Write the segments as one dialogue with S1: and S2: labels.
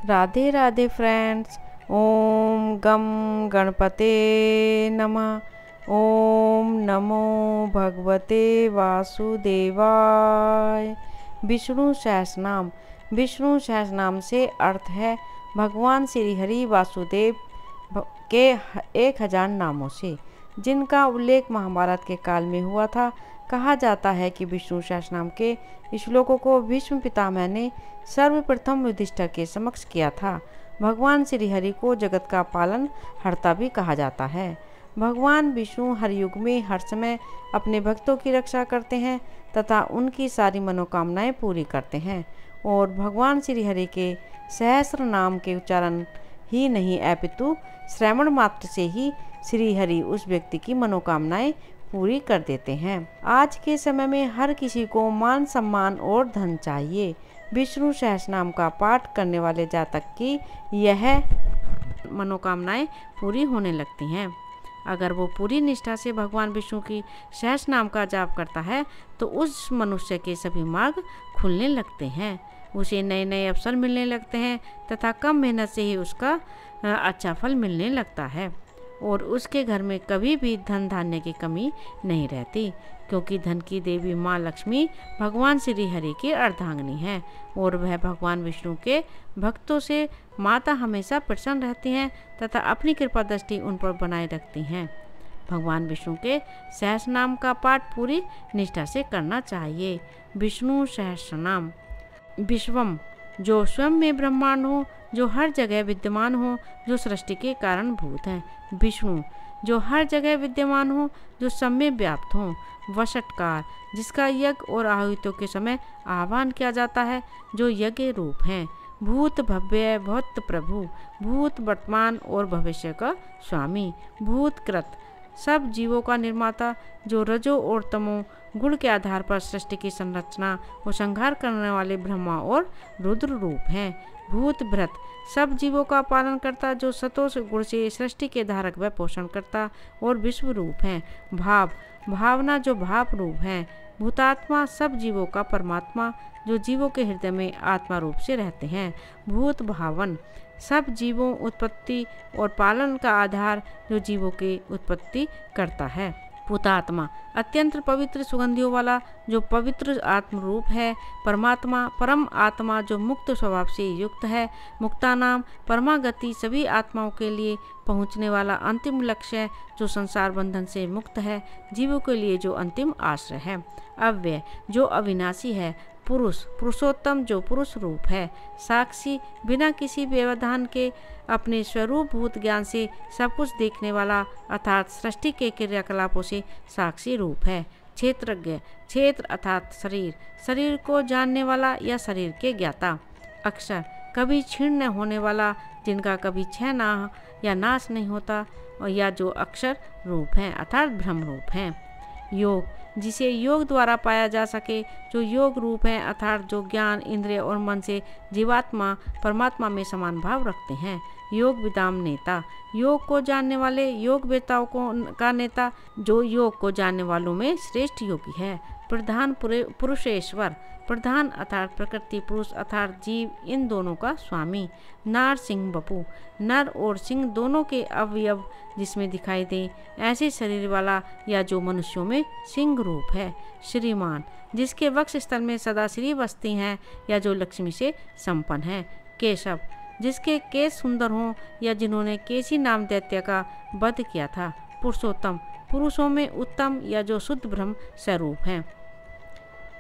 S1: Radhe Radhe friends. ओम गम गणपते नमः। ओम नमो भगवते वासुदेवाय। विष्णु सहस्रनाम। विष्णु सहस्रनाम से अर्थ है भगवान श्री हरि वासुदेव के 1000 नामों से, जिनका उल्लेख महाभारत के काल में हुआ था। कहा जाता है कि विष्णु सहस्रनाम के श्लोकों को भीष्म पितामह ने सर्वप्रथम युधिष्ठिर के समक्ष किया था। भगवान श्री हरि को जगत का पालन हर्ता भी कहा जाता है। भगवान विष्णु हर युग में हर समय अपने भक्तों की रक्षा करते हैं तथा उनकी सारी मनोकामनाएं पूरी करते हैं। और भगवान श्री हरि के सहस्र नाम के उच्चारण ही नहीं अपितु श्रवण मात्र से ही श्री हरि उस व्यक्ति की मनोकामनाएं पूरी कर देते हैं। आज के समय में हर किसी को मान सम्मान और धन चाहिए। विष्णु सहस्रनाम का पाठ करने वाले जातक की यह मनोकामनाएं पूरी होने लगती हैं। अगर वो पूरी निष्ठा से भगवान विष्णु की सहस्रनाम का जाप करता है तो उस मनुष्य के सभी मार्ग खुलने लगते हैं, उसे नए नए अवसर मिलने लगते हैं तथा कम मेहनत से ही उसका अच्छा फल मिलने लगता है और उसके घर में कभी भी धन धान्य की कमी नहीं रहती, क्योंकि धन की देवी माँ लक्ष्मी भगवान श्री हरि की अर्धांगिनी है और वह भगवान विष्णु के भक्तों से माता हमेशा प्रसन्न रहती हैं तथा अपनी कृपा दृष्टि उन पर बनाए रखती हैं। भगवान विष्णु के सहस्रनाम का पाठ पूरी निष्ठा से करना चाहिए। विष्णु सहस्रनाम। विश्वम, जो स्वयं में ब्रह्मांड हो, जो हर जगह विद्यमान हो, जो सृष्टि के कारण भूत हैं। विष्णु, जो हर जगह विद्यमान हो, जो सब में व्याप्त हो। वषटकार, जिसका यज्ञ और आहुतियों के समय आह्वान किया जाता है, जो यज्ञ रूप हैं। भूत भव्य, भक्त प्रभु, भूत वर्तमान और भविष्य का स्वामी। भूतकृत, सब जीवों का निर्माता, जो रजो और तमो गुण के आधार पर सृष्टि की संरचना और संहार करने वाले ब्रह्मा और रुद्र रूप हैं। भूत भृत, सब जीवों का पालन करता, जो सतोष गुण से सृष्टि के धारक व पोषण करता और विश्व रूप हैं। भाव, भावना, जो भाव रूप हैं। भूतात्मा, सब जीवों का परमात्मा, जो जीवों के हृदय में आत्मा रूप से रहते हैं। भूत भावन, सब जीवों उत्पत्ति और पालन का आधार, जो जीवों की उत्पत्ति करता है। भूतात्मा, अत्यंत पवित्र सुगंधियों वाला, जो पवित्र आत्म रूप है। परमात्मा, परम आत्मा, जो मुक्त स्वभाव से युक्त है। मुक्तानाम, परमागति, सभी आत्माओं के लिए पहुँचने वाला अंतिम लक्ष्य, जो संसार बंधन से मुक्त है, जीवों के लिए जो अंतिम आश्रय है। अव्यय, जो अविनाशी है। पुरुष, पुरुषोत्तम, जो पुरुष रूप है। साक्षी, बिना किसी व्यवधान के अपने स्वरूप भूत ज्ञान से सब कुछ देखने वाला, अर्थात सृष्टि के क्रियाकलापों से साक्षी रूप है। क्षेत्रज्ञ, क्षेत्र अर्थात शरीर, शरीर को जानने वाला या शरीर के ज्ञाता। अक्षर, कभी क्षीण न होने वाला, जिनका कभी क्षय ना या नाश नहीं होता, और या जो अक्षर रूप हैं अर्थात ब्रह्म रूप हैं। योग, जिसे योग द्वारा पाया जा सके, जो योग रूप है अर्थात जो ज्ञान इंद्रिय और मन से जीवात्मा परमात्मा में समान भाव रखते हैं। योग विदाम, नेता, योग को जानने वाले, योग वेताओं का नेता, जो योग को जानने वालों में श्रेष्ठ योगी है। प्रधान पुरुषेश्वर, प्रधान अर्थात प्रकृति, पुरुष अर्थात जीव, इन दोनों का स्वामी। नार सिंह बपू, नर और सिंह दोनों के अवयव जिसमें दिखाई दे, ऐसे शरीर वाला या जो मनुष्यों में सिंह रूप है। श्रीमान, जिसके वक्ष स्थल में सदा श्री बसती हैं या जो लक्ष्मी से संपन्न है। केशव, जिसके केश सुंदर हों या जिन्होंने केसी नाम दैत्य का वध किया था। पुरुषोत्तम, पुरुषों में उत्तम या जो शुद्ध ब्रह्म स्वरूप हैं।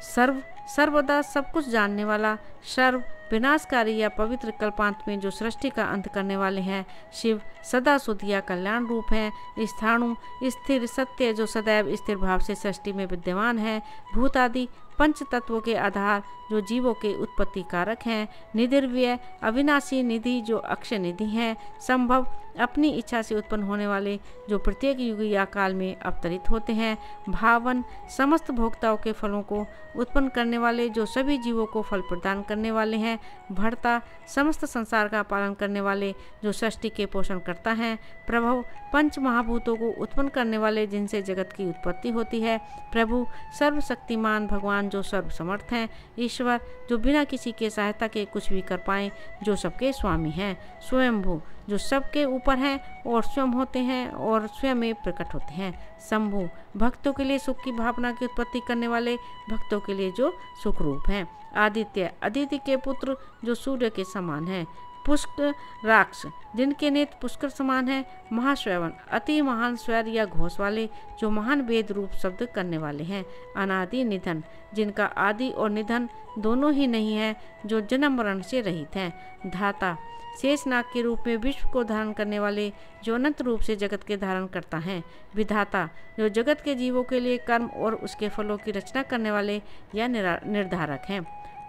S1: सर्व, सर्वदा सब कुछ जानने वाला। सर्व, विनाशकारी या पवित्र, कल्पांत में जो सृष्टि का अंत करने वाले हैं। शिव, सदा शुद्ध या कल्याण रूप है। स्थाणु, स्थिर, सत्य, जो सदैव स्थिर भाव से सृष्टि में विद्यमान है। भूत आदि, पंच तत्वों के आधार, जो जीवों के उत्पत्ति कारक हैं। निधिर्व्यय, अविनाशी, निधि, जो अक्षय निधि हैं। संभव, अपनी इच्छा से उत्पन्न होने वाले, जो प्रत्येक युग या काल में अवतरित होते हैं। भावन, समस्त भोक्ताओं के फलों को उत्पन्न करने वाले, जो सभी जीवों को फल प्रदान करने वाले हैं। भर्ता, समस्त संसार का पालन करने वाले, जो सृष्टि के पोषण करता है। प्रभव, पंच महाभूतों को उत्पन्न करने वाले, जिनसे जगत की उत्पत्ति होती है। प्रभु, सर्वशक्तिमान भगवान, सर्वशक्तिमान जो सर्वसमर्थ हैं, ईश्वर जो बिना किसी के सहायता के कुछ भी कर पाएं, जो सबके स्वामी हैं, स्वयंभू जो सबके ऊपर हैं और स्वयं होते हैं और स्वयं में प्रकट होते हैं, शंभु भक्तों के लिए सुख की भावना की उत्पत्ति करने वाले, भक्तों के लिए जो सुख रूप हैं, आदित्य अदिति के पुत्र जो सूर्य के समान हैं, पुष्कर राक्ष जिनके नेत्र पुष्कर समान है, महाश्रवण अति महान स्वर या घोष वाले जो महान वेद रूप शब्द करने वाले हैं, अनादि निधन जिनका आदि और निधन दोनों ही नहीं है, जो जन्म मरण से रहित हैं, धाता शेषनाग के रूप में विश्व को धारण करने वाले जो अनंत रूप से जगत के धारण करता है, विधाता जो जगत के जीवों के लिए कर्म और उसके फलों की रचना करने वाले या निर्धारक हैं,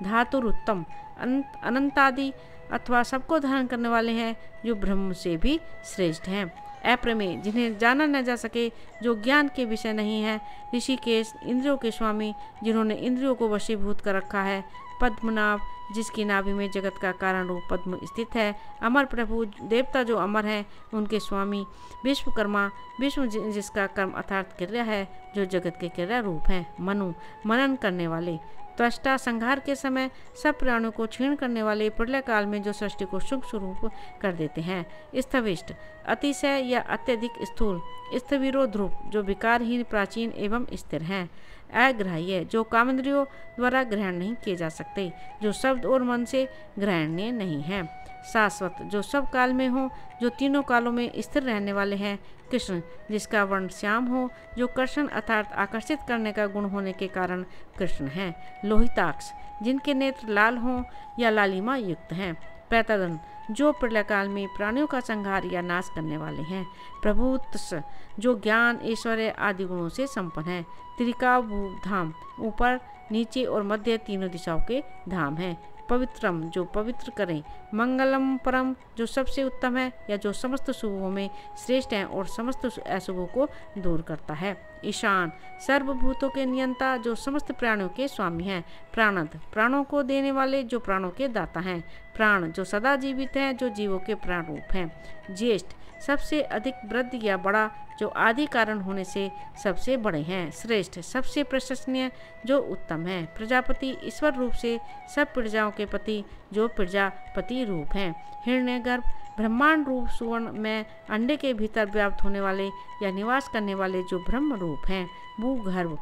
S1: धातुरुत्तम अनंतादि अथवा सबको धारण करने वाले हैं, जो ब्रह्म से भी श्रेष्ठ हैं, अप्रमेय जिन्हें जाना न जा सके, जो ज्ञान के विषय नहीं है, ऋषिकेश इंद्रियों के स्वामी जिन्होंने इंद्रियों को वशीभूत कर रखा है, पद्मनाभ जिसकी नाभि में जगत का कारण रूप पद्म स्थित है, अमर प्रभु देवता जो अमर हैं उनके स्वामी, विश्वकर्मा विश्व जिसका कर्म अर्थात क्रिया है, जो जगत के क्रिया रूप हैं, मनु मनन करने वाले, त्वष्टा संहार के समय सब प्राणियों को क्षीण करने वाले, प्रलय काल में जो सृष्टि को शुभ स्वरूप कर देते हैं, स्थविष्ट अतिशय या अत्यधिक स्थूल, स्थविरो ध्रुव जो विकारहीन प्राचीन एवं स्थिर हैं, अग्राह्य जो कामेंद्रियों द्वारा ग्रहण नहीं किए जा सकते, जो शब्द और मन से ग्रहणीय नहीं है, शाश्वत जो सब काल में हो, जो तीनों कालों में स्थिर रहने वाले हैं, कृष्ण जिसका वर्ण श्याम हो, जो कर्षण अर्थात आकर्षित करने का गुण होने के कारण कृष्ण हैं, लोहिताक्ष जिनके नेत्र लाल हों या लालिमा युक्त हैं, पैतदन जो प्रलय काल में प्राणियों का संहार या नाश करने वाले हैं, प्रभुत्स जो ज्ञान ऐश्वर्य आदि गुणों से संपन्न है, त्रिकाभू धाम ऊपर नीचे और मध्य तीनों दिशाओं के धाम हैं, पवित्रम जो पवित्र करें, मंगलम परम जो सबसे उत्तम है या जो समस्त शुभों में श्रेष्ठ है और समस्त अशुभों को दूर करता है, ईशान सर्वभूतों के नियंता जो समस्त प्राणियों के स्वामी हैं, प्राणद प्राणों को देने वाले जो प्राणों के दाता हैं, प्राण जो सदा जीवित हैं जो जीवों के प्राण रूप हैं, ज्येष्ठ सबसे अधिक वृद्ध या बड़ा जो आदि कारण होने से सबसे बड़े हैं, श्रेष्ठ सबसे प्रशंसनीय जो उत्तम है, प्रजापति ईश्वर रूप से सब प्रजाओं के पति जो प्रजापति रूप हैं, हिरण्यगर्भ ब्रह्मांड रूप सुवर्ण में अंडे के भीतर व्याप्त होने वाले या निवास करने वाले जो ब्रह्म रूप हैं, भूगर्भ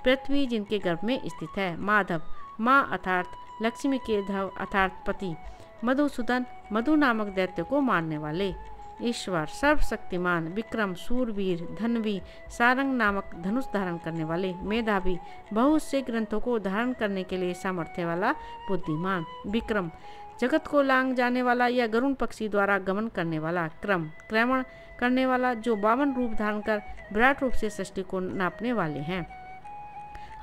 S1: पृथ्वी जिनके गर्भ में स्थित है, माधव माँ अर्थात लक्ष्मी के धव अर्थात पति, मधुसूदन मधु नामक दैत्य को मारने वाले, ईश्वर सर्वशक्तिमान विक्रम सूरवीर धनवी सारंग नामक धनुष धारण करने वाले, मेधावी बहुत से ग्रंथों को धारण करने के लिए सामर्थ्य वाला, बुद्धिमान विक्रम जगत को लांग जाने वाला या गरुण पक्षी द्वारा गमन करने वाला, क्रम क्रमण करने वाला जो 52 रूप धारण कर विराट रूप से सृष्टि को नापने वाले हैं,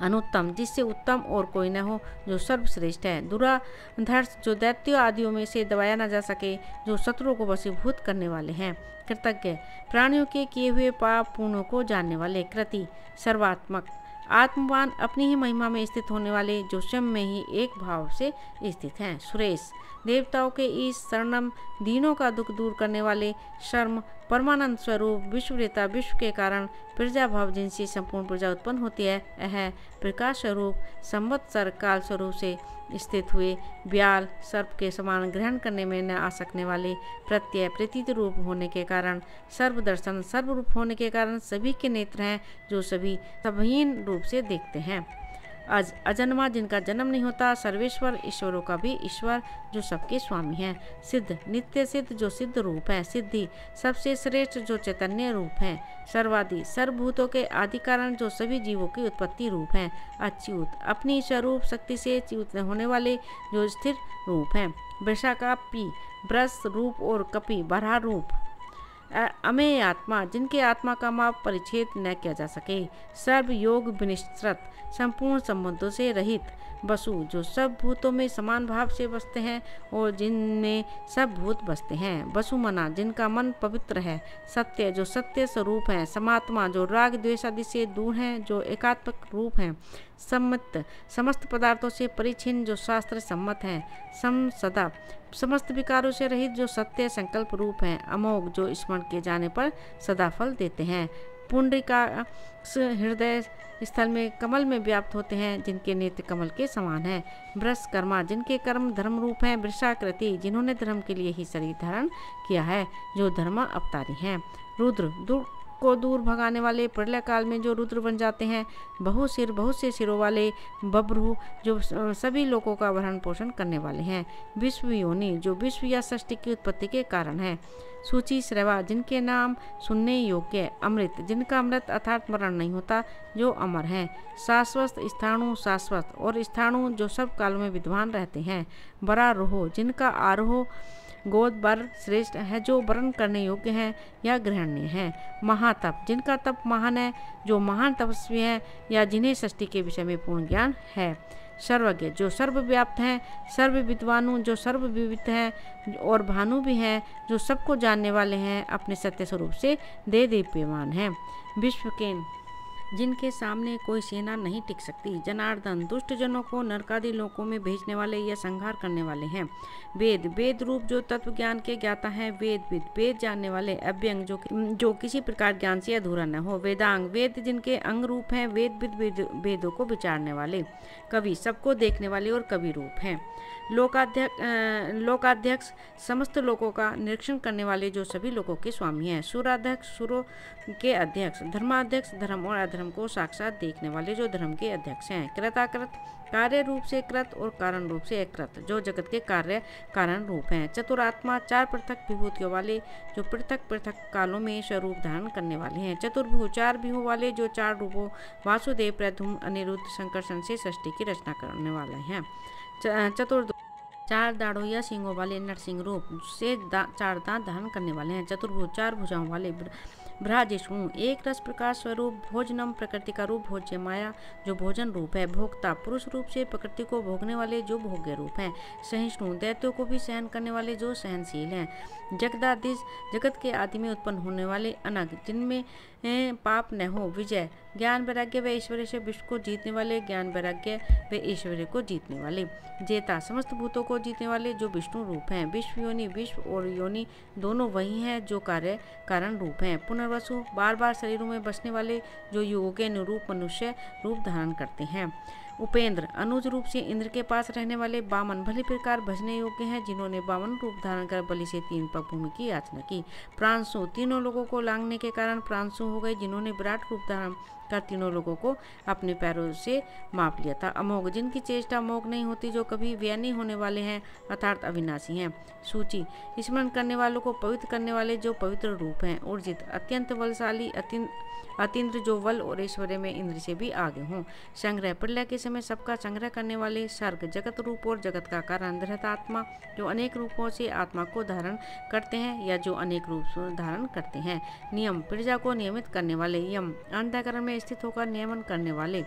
S1: अनुत्तम जिससे उत्तम और कोई न हो जो सर्वश्रेष्ठ है, दुराधर्ष जो दैत्यों आदियों में से दबाया न जा सके जो शत्रुओं को वशीभूत करने वाले हैं, कृतज्ञ प्राणियों के किए हुए पाप पुण्यों को जानने वाले, कृति सर्वात्मक आत्मवान अपनी ही महिमा में स्थित होने वाले जो स्वयं में ही एक भाव से स्थित हैं, सुरेश देवताओं के ईश शरणम दीनों का दुख दूर करने वाले, शर्म परमानंद स्वरूप विश्ववेता विश्व के कारण प्रजा भाव जिनसे संपूर्ण प्रजा उत्पन्न होती है, यह प्रकाश स्वरूप संवत्सर काल स्वरूप से स्थित हुए, ब्याल सर्प के समान ग्रहण करने में न आ सकने वाले, प्रत्यय प्रतीत रूप होने के कारण, सर्वदर्शन सर्वरूप होने के कारण सभी के नेत्र हैं जो सभी सबहीन रूप से देखते हैं, अजन्मा जिनका जन्म नहीं होता, सर्वेश्वर ईश्वरों का भी ईश्वर जो सबके स्वामी हैं, सिद्ध नित्य सिद्ध जो सिद्ध रूप है, सिद्धि सबसे श्रेष्ठ जो चैतन्य रूप है, सर्वादि सर्वभूतों के आदि कारण जो सभी जीवों की उत्पत्ति रूप हैं, अच्युत अपनी स्वरूप शक्ति से च्युत होने वाले जो स्थिर रूप हैं, वृषाकापी ब्रस रूप और कपि बरहा रूप, अमेय आत्मा जिनके आत्मा का माप परिच्छेद न किया जा सके, सर्व योग विनिश्चित संपूर्ण संबंधों से रहित, वसु जो सब भूतों में समान भाव से बसते हैं और जिनमें सब भूत बसते हैं, वसुमना जिनका मन पवित्र है, सत्य जो सत्य स्वरूप हैं, समात्मा जो राग द्वेष आदि से दूर हैं जो एकात्मक रूप हैं, सम्मत समस्त पदार्थों से परिच्छिन्न जो शास्त्र सम्मत हैं, सदा समस्त विकारों से रहित जो सत्य संकल्प रूप हैं, अमोघ जो स्मरण किए जाने पर सदा फल देते हैं, पुंडरीका हृदय स्थल में कमल में व्याप्त होते हैं, जिनके नेत्र कमल के समान हैं। वृषकर्मा, जिनके कर्म धर्म रूप हैं। वृषाकृति, जिन्होंने धर्म के लिए ही शरीर धारण किया है, जो धर्म अवतारी हैं। रुद्र, दुख को दूर भगाने वाले, प्रलय काल में जो रुद्र बन जाते हैं। बहुसिर, बहुत से सिरों वाले। बभ्रू, जो सभी लोगों का भरण पोषण करने वाले हैं। विश्व योनि, जो विश्व या सृष्टि की उत्पत्ति के कारण है। सूची श्रवा, जिनके नाम सुनने योग्य। अमृत, जिनका अमृत अर्थात मरण नहीं होता, जो अमर हैं। शाश्वत, स्थाणु, शाश्वत और स्थाणु, जो सब कालों में विद्वान रहते हैं। वरारोह, जिनका आरोह गोद बर श्रेष्ठ है, जो वर्ण करने योग्य हैं या ग्रहणीय हैं। महातप, जिनका तप महान है, जो महान तपस्वी हैं या जिन्हें सृष्टि के विषय में पूर्ण ज्ञान है। सर्वज्ञ, जो सर्वव्याप्त हैं। सर्व विद्वानु, जो सर्वविदित हैं और भानु भी हैं, जो सबको जानने वाले हैं, अपने सत्य स्वरूप से दीप्यमान हैं। विश्वकेन, जिनके सामने कोई सेना नहीं टिक सकती। जनार्दन, दुष्ट जनों को नरकादि लोकों में भेजने वाले या संहार करने वाले हैं। वेद, वेद रूप, जो तत्व ज्ञान के ज्ञाता हैं। वेदविद, वेद जानने वाले। अव्यंग, जो किसी प्रकार ज्ञान से अधूरा न हो। वेदांग, वेद जिनके अंग रूप हैं। वेदविद, वेदों को विचारने वाले। कवि, सबको देखने वाले और कवि रूप हैं। लोकाध्यक्ष, समस्त लोगों का निरीक्षण करने वाले, जो सभी लोगों के स्वामी हैं। सुराध्यक्ष, सुरों के अध्यक्ष। धर्माध्यक्ष, धर्म और अधर्म को साक्षात देखने वाले, जो धर्म के अध्यक्ष हैं। कृताकृत, कार्य रूप से कृत और कारण रूप से अकृत, जो जगत के कार्य कारण रूप हैं। चतुरात्मा, चार पृथक विभूतियों वाले, जो पृथक पृथक कालों में स्वरूप धारण करने वाले हैं। चतुर्भुज, चार व्यूहों वाले, जो चार रूपों वासुदेव, प्रद्युम्न, अनिरुद्ध, संकर्षण से सृष्टि की रचना करने वाले हैं। चतुर्भुज, चार दाढ़ों या सींगों वाले नरसिंह रूप से चार दांत धारण करने वाले हैं। चतुर्भुज, चार भुजाओं वाले ब्रह्मजिष्णु, एक रस प्रकाश स्वरूप। भोजनम, प्रकृति का रूप। भोज्य, माया, जो भोजन रूप है। भोक्ता, पुरुष रूप से प्रकृति को भोगने वाले, जो भोग्य रूप हैं। सहिष्णु, दैत्यों को भी सहन करने वाले, जो सहनशील हैं। जगदाधीश, जगत के आदि में उत्पन्न होने वाले। अनग, जिनमें पाप न हो। विजय, ज्ञान वैराग्य व ऐश्वर्य से विश्व को जीतने वाले। ज्ञान वैराग्य व ऐश्वर्य को जीतने वाले। जेता, समस्त भूतों को जीतने वाले, जो विष्णु रूप हैं। विश्व योनि, विश्व और योनि दोनों वही हैं, जो कार्य कारण रूप हैं। पुनर्वसु, बार बार शरीरों में बसने वाले, जो युगों के अनुरूप मनुष्य रूप धारण करते हैं। उपेंद्र, अनुज रूप से इंद्र के पास रहने वाले। वामन, भली प्रकार भजने योग्य हैं, जिन्होंने वामन रूप धारण कर बलि से 3 पग भूमि की याचना की। प्रांशु, तीनों लोगों को लांघने के कारण प्रांशु हो गए, जिन्होंने विराट रूप धारण कर तीनों लोगों को अपने पैरों से माप लिया था। अमोघ, जिनकी चेष्टा अमोघ नहीं होती, जो कभी व्यय नहीं होने वाले हैं, अर्थात अविनाशी हैं। सूची, स्मरण करने वालों को पवित्र करने वाले, जो पवित्र रूप हैं। ऊर्जित, अत्यंत बलशाली। अतीन्द्र, जो बल और ऐश्वर्य में इंद्र से भी आगे हों। संग्रह, प्रलय के समय सबका संग्रह करने वाले। सर्ग, जगत रूप और जगत का कारण। धृतात्मा, जो अनेक रूपों से आत्मा को धारण करते हैं या जो अनेक रूप धारण करते हैं। नियम, प्रजा को नियमित करने वाले। यम, अंतःकरण में स्थित होकर नियमन करने वाले।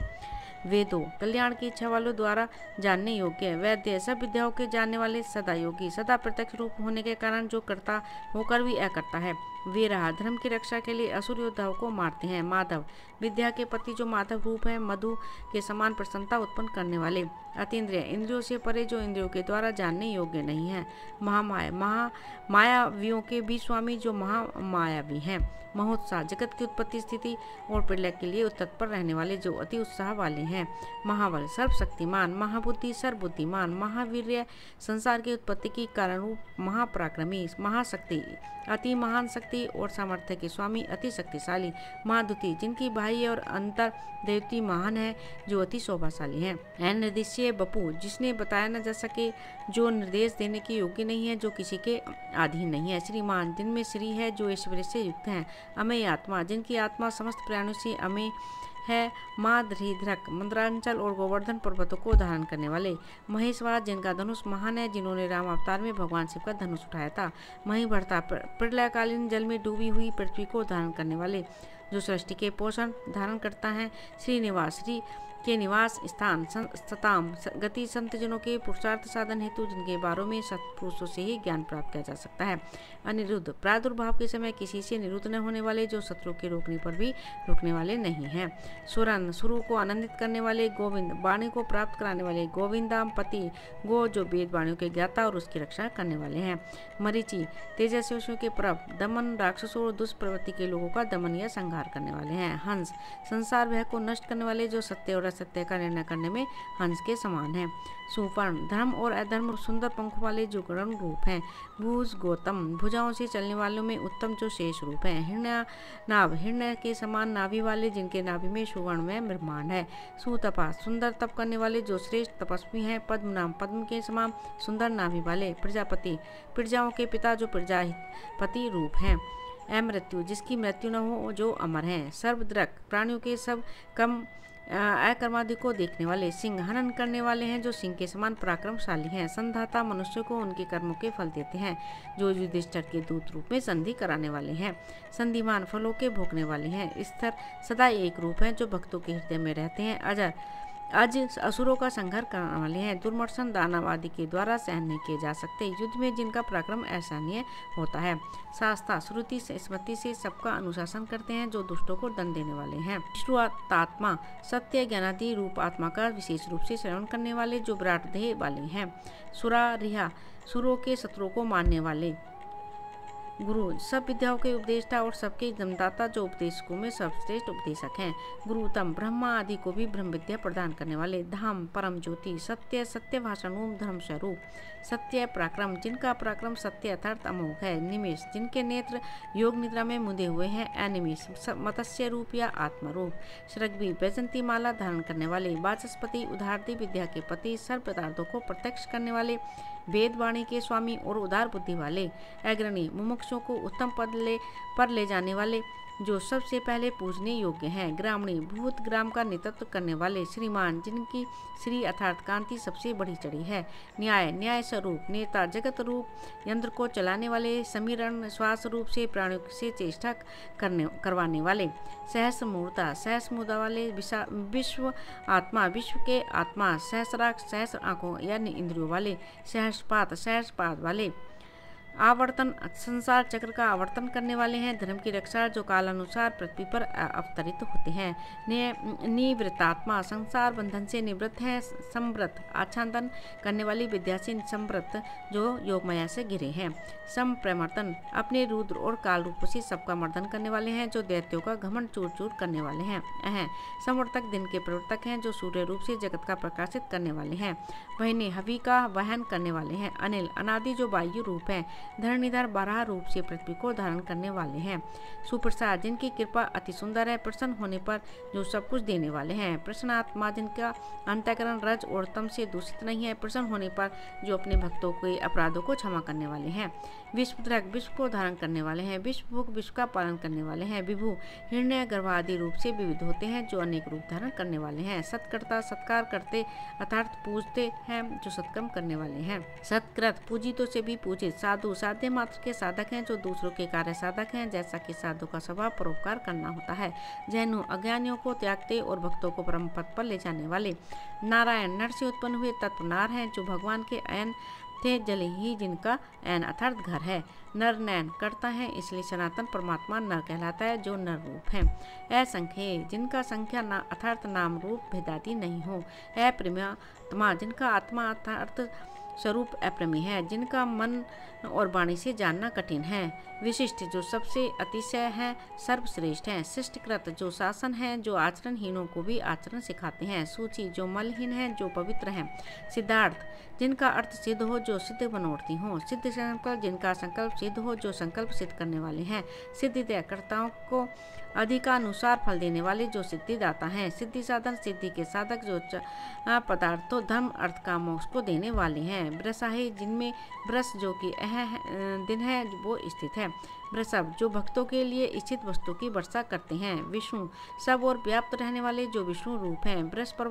S1: वेदों, कल्याण की इच्छा वालों द्वारा जानने योग्य। वैद्य, सब विद्याओं के जानने वाले। सदा योगी, सदा प्रत्यक्ष रूप होने के कारण जो करता होकर भी अकर्ता है। वीरहा, धर्म की रक्षा के लिए असुर योद्धाओं को मारते हैं। माधव, विद्या के पति, जो माधव रूप है। मधु के समान प्रसन्नता उत्पन्न करने वाले। अतीन्द्रिय, इंद्रियों से परे, जो इंद्रियों के द्वारा जानने योग्य नहीं है। महामाया, मायावियों के भी स्वामी, जो महामायावी हैं। महोत्साह, जगत की उत्पत्ति, स्थिति और प्रलय के लिए तत्पर रहने वाले, जो अति उत्साह वाले हैं। महाबल, सर्वशक्तिमान। महाबुद्धि, सर्वबुद्धिमान। महावीर्य, संसार की उत्पत्ति की कारण रूप। महापराक्रमी, महाशक्ति, अति महान शक्ति और सामर्थ्य के स्वामी, अति शक्तिशाली। महाद्युति, जिनकी बाह्य और अंतर देवती महान है, जो अति शोभाशाली है। निर्देश्य बपू, जिसने बताया न जा सके, जो निर्देश देने के योग्य नहीं है, जो किसी के अधीन नहीं है। श्रीमान, जिनमें श्री है, जो ऐश्वर्य से युक्त हैं। अमेय आत्मा, जिनकी आत्मा समस्त प्राणियों से अमेय है। माधृधृक, मंद्रांचल और गोवर्धन पर्वतों को धारण करने वाले। महेश्वर, जिनका धनुष महान है, जिन्होंने राम अवतार में भगवान शिव का धनुष उठाया था। महीभर्ता, प्रलयकालीन जल में डूबी हुई पृथ्वी को धारण करने वाले, जो सृष्टि के पोषण धारण करता है। श्रीनिवास, के निवास स्थान सताम गति संत जनों के पुरुषार्थ साधन हेतु जिनके बारों में सत्पुरुषों से ही ज्ञान प्राप्त किया जा सकता है। अनिरुद्ध प्रादुर्भाव के समय किसी से निरुद्ध न होने वाले, जो शत्रु के रोकने पर भी रुकने वाले नहीं हैं। सुरन सुरु को आनंदित करने वाले, गोविंद वाणी को प्राप्त कराने वाले, गोविंदाम पति गो जो वेद वाणियों के ज्ञाता और उसकी रक्षा करने वाले हैं। मरीचि तेजस्वियों के प्रभ, दमन राक्षसों और दुष्प्रवृत्ति के लोगों का दमन या संहार करने वाले हैं। हंस संसार भय को नष्ट करने वाले, जो सत्य और असत्य का निर्णय करने में हंस के समान है। सुपर्ण धर्म और अधर्म सुंदर पंखों वाले, जो गरुण रूप हैं। भूज गौतम भुजाओं से चलने वालों में उत्तम, जो शेष रूप है। हिरण्य नाभ हिरण्य के समान नाभि वाले, जिनके नाभि में सुवर्ण में ब्रह्मांड है। सुतपा सुंदर तप करने वाले, जो श्रेष्ठ तपस्वी हैं। पद्म नाम पद्म के समान सुंदर नाभि वाले। प्रजापति प्रजाओं के पिता, जो प्रजापति रूप हैं। अमृत्यु जिसकी मृत्यु न हो, जो अमर हैं। सर्वद्रक प्राणियों के सब कम अकर्मादि को देखने वाले। सिंह हनन करने वाले हैं, जो सिंह के समान पराक्रमशाली हैं। संधाता मनुष्य को उनके कर्मों के फल देते हैं, जो युधिष्ठिर के दूत रूप में संधि कराने वाले हैं। संधिमान फलों के भोगने वाले हैं। स्थिर सदा एक रूप हैं, जो भक्तों के हृदय में रहते हैं। अजर अज असुरों का संहार करने वाले हैं। दुर्मर्शन दानव आदि के द्वारा सहन नहीं किए जा सकते, युद्ध में जिनका पराक्रम असहनीय होता है। शास्त्रा श्रुति से स्मृति से सबका अनुशासन करते हैं, जो दुष्टों को दंड देने वाले हैं। विश्वात्मा सत्य ज्ञानादि रूप आत्मा का विशेष रूप से श्रवण करने वाले, जो विराट देह वाले हैं। सुरा रिहा सुरों के शत्रुओं को मारने वाले। गुरु सब विद्याओं के उपदेष्टा और सबके जन्मदाता, जो उपदेशकों में सर्वश्रेष्ठ उपदेशक हैं। गुरुतम ब्रह्मा आदि को भी ब्रह्म विद्या प्रदान करने वाले। धाम परम ज्योति सत्य सत्य भाषण धर्म स्वरूप। सत्य पराक्रम जिनका पराक्रम सत्य अर्थात अमोघ है। निमेष जिनके नेत्र योग निद्रा में मुदे हुए हैं। अनिमेष मत्स्य रूप या आत्मा रूप। श्रग्वी वैजंती माला धारण करने वाले। वाचस्पति उदारती विद्या के पति, सर्व पदार्थों को प्रत्यक्ष करने वाले, वेद वाणी के स्वामी और उदार बुद्धि वाले। अग्रणी मुमुक्षों को उत्तम पद पर ले जाने वाले, जो सबसे पहले पूजने योग्य हैं। ग्रामणी भूत ग्राम का नेतृत्व करने वाले। श्रीमान जिनकी श्री अर्थात कांति सबसे बड़ी चढ़ी है। न्याय न्याय स्वरूप। नेता जगत रूप यंत्र को चलाने वाले। समीरण श्वास रूप से प्राणियों से चेष्टा करवाने वाले। सहस्रमूर्ता सहस्रमुदा वाले। विश्व आत्मा विश्व के आत्मा। सहस्राक्ष सहस्र आंखों यानी इंद्रियों वाले। सहस्रपाद वाले। आवर्तन संसार चक्र का आवर्तन करने वाले हैं। धर्म की रक्षा, जो कालानुसार पृथ्वी पर अवतरित होते हैं। निवृत्तात्मा संसार बंधन से निवृत्त है। समव्रत आच्छादन करने वाली विद्या से समव्रत, जो योगमाया से घिरे हैं। समप्रमर्दन अपने रुद्र और काल रूपों से सबका मर्दन करने वाले हैं, जो दैत्यों का घमंड चूर चूर करने वाले हैं। संवर्तक दिन के प्रवर्तक हैं, जो सूर्य रूप से जगत का प्रकाशित करने वाले हैं। वहने हवि का वहन करने वाले हैं। अनिल अनादि, जो वायु रूप है। धरणीधर 12 रूप से पृथ्वी को धारण करने वाले हैं। सुप्रसाद जिनकी कृपा अति सुंदर है। प्रसन्न होने पर जो सब कुछ देने वाले हैं। प्रसन्नात्मा जिनका अंतःकरण रज और तम से दूषित नहीं है। प्रसन्न होने पर जो अपने भक्तों के अपराधों को क्षमा करने वाले हैं। विश्वद्रक विश्व को धारण करने वाले हैं। विश्वभुक विश्व का पालन करने वाले हैं। विभु हिरण्य गर्भ आदि रूप से विविध होते हैं, जो अनेक रूप धारण करने वाले हैं। सत्कर्ता सत्कार करते अर्थात पूजते हैं, जो सत्कर्म करने वाले हैं। सत्कृत पूजितों से भी पूजित। साधु साध्य मात्र के साधक हैं, जो दूसरों के कार्य साधक हैं, जैसा कि साधु का स्वभाव परोपकार करना होता है। जैनु अज्ञानियों को त्यागते और भक्तों को परम पद पर ले जाने वाले। नारायण नर से उत्पन्न हुए तत्व नार हैं, जो भगवान के अयन थे, जल ही जिनका अयन अर्थात घर है। नर नयन करता है, इसलिए सनातन परमात्मा नर कहलाता है, जो नर रूप है। असंख्य जिनका संख्या अर्थात नाम रूप भेदाती नहीं हो। अप्रियतमा जिनका आत्मा अर्थात स्वरूप अप्रमेय है, जिनका मन और वाणी से जानना कठिन है। विशिष्ट जो सबसे अतिशय है, सर्वश्रेष्ठ हैं। शिष्टकृत जो शासन है, जो आचरणहीनों को भी आचरण सिखाते हैं। सूची जो मलहीन है, जो पवित्र हैं। सिद्धार्थ जिनका अर्थ सिद्ध हो, जो सिद्ध मनोरथी हो। सिद्ध संकल्प जिनका संकल्प सिद्ध हो, जो संकल्प सिद्ध करने वाले हैं। सिद्धिदाताओं को अधिकानुसार फल देने वाले, जो सिद्धिदाता हैं। सिद्धि साधन सिद्धि के साधक, जो पदार्थों धर्म अर्थ का मोक्ष को देने वाले हैं। वृषाही जिनमें वृष जो कि दिन है वो स्थित है। वृषभ जो भक्तों के लिए इच्छित वस्तु की वर्षा करते हैं। विष्णु सब और व्याप्त रहने वाले जो विष्णु रूप हैं। बृहस्पति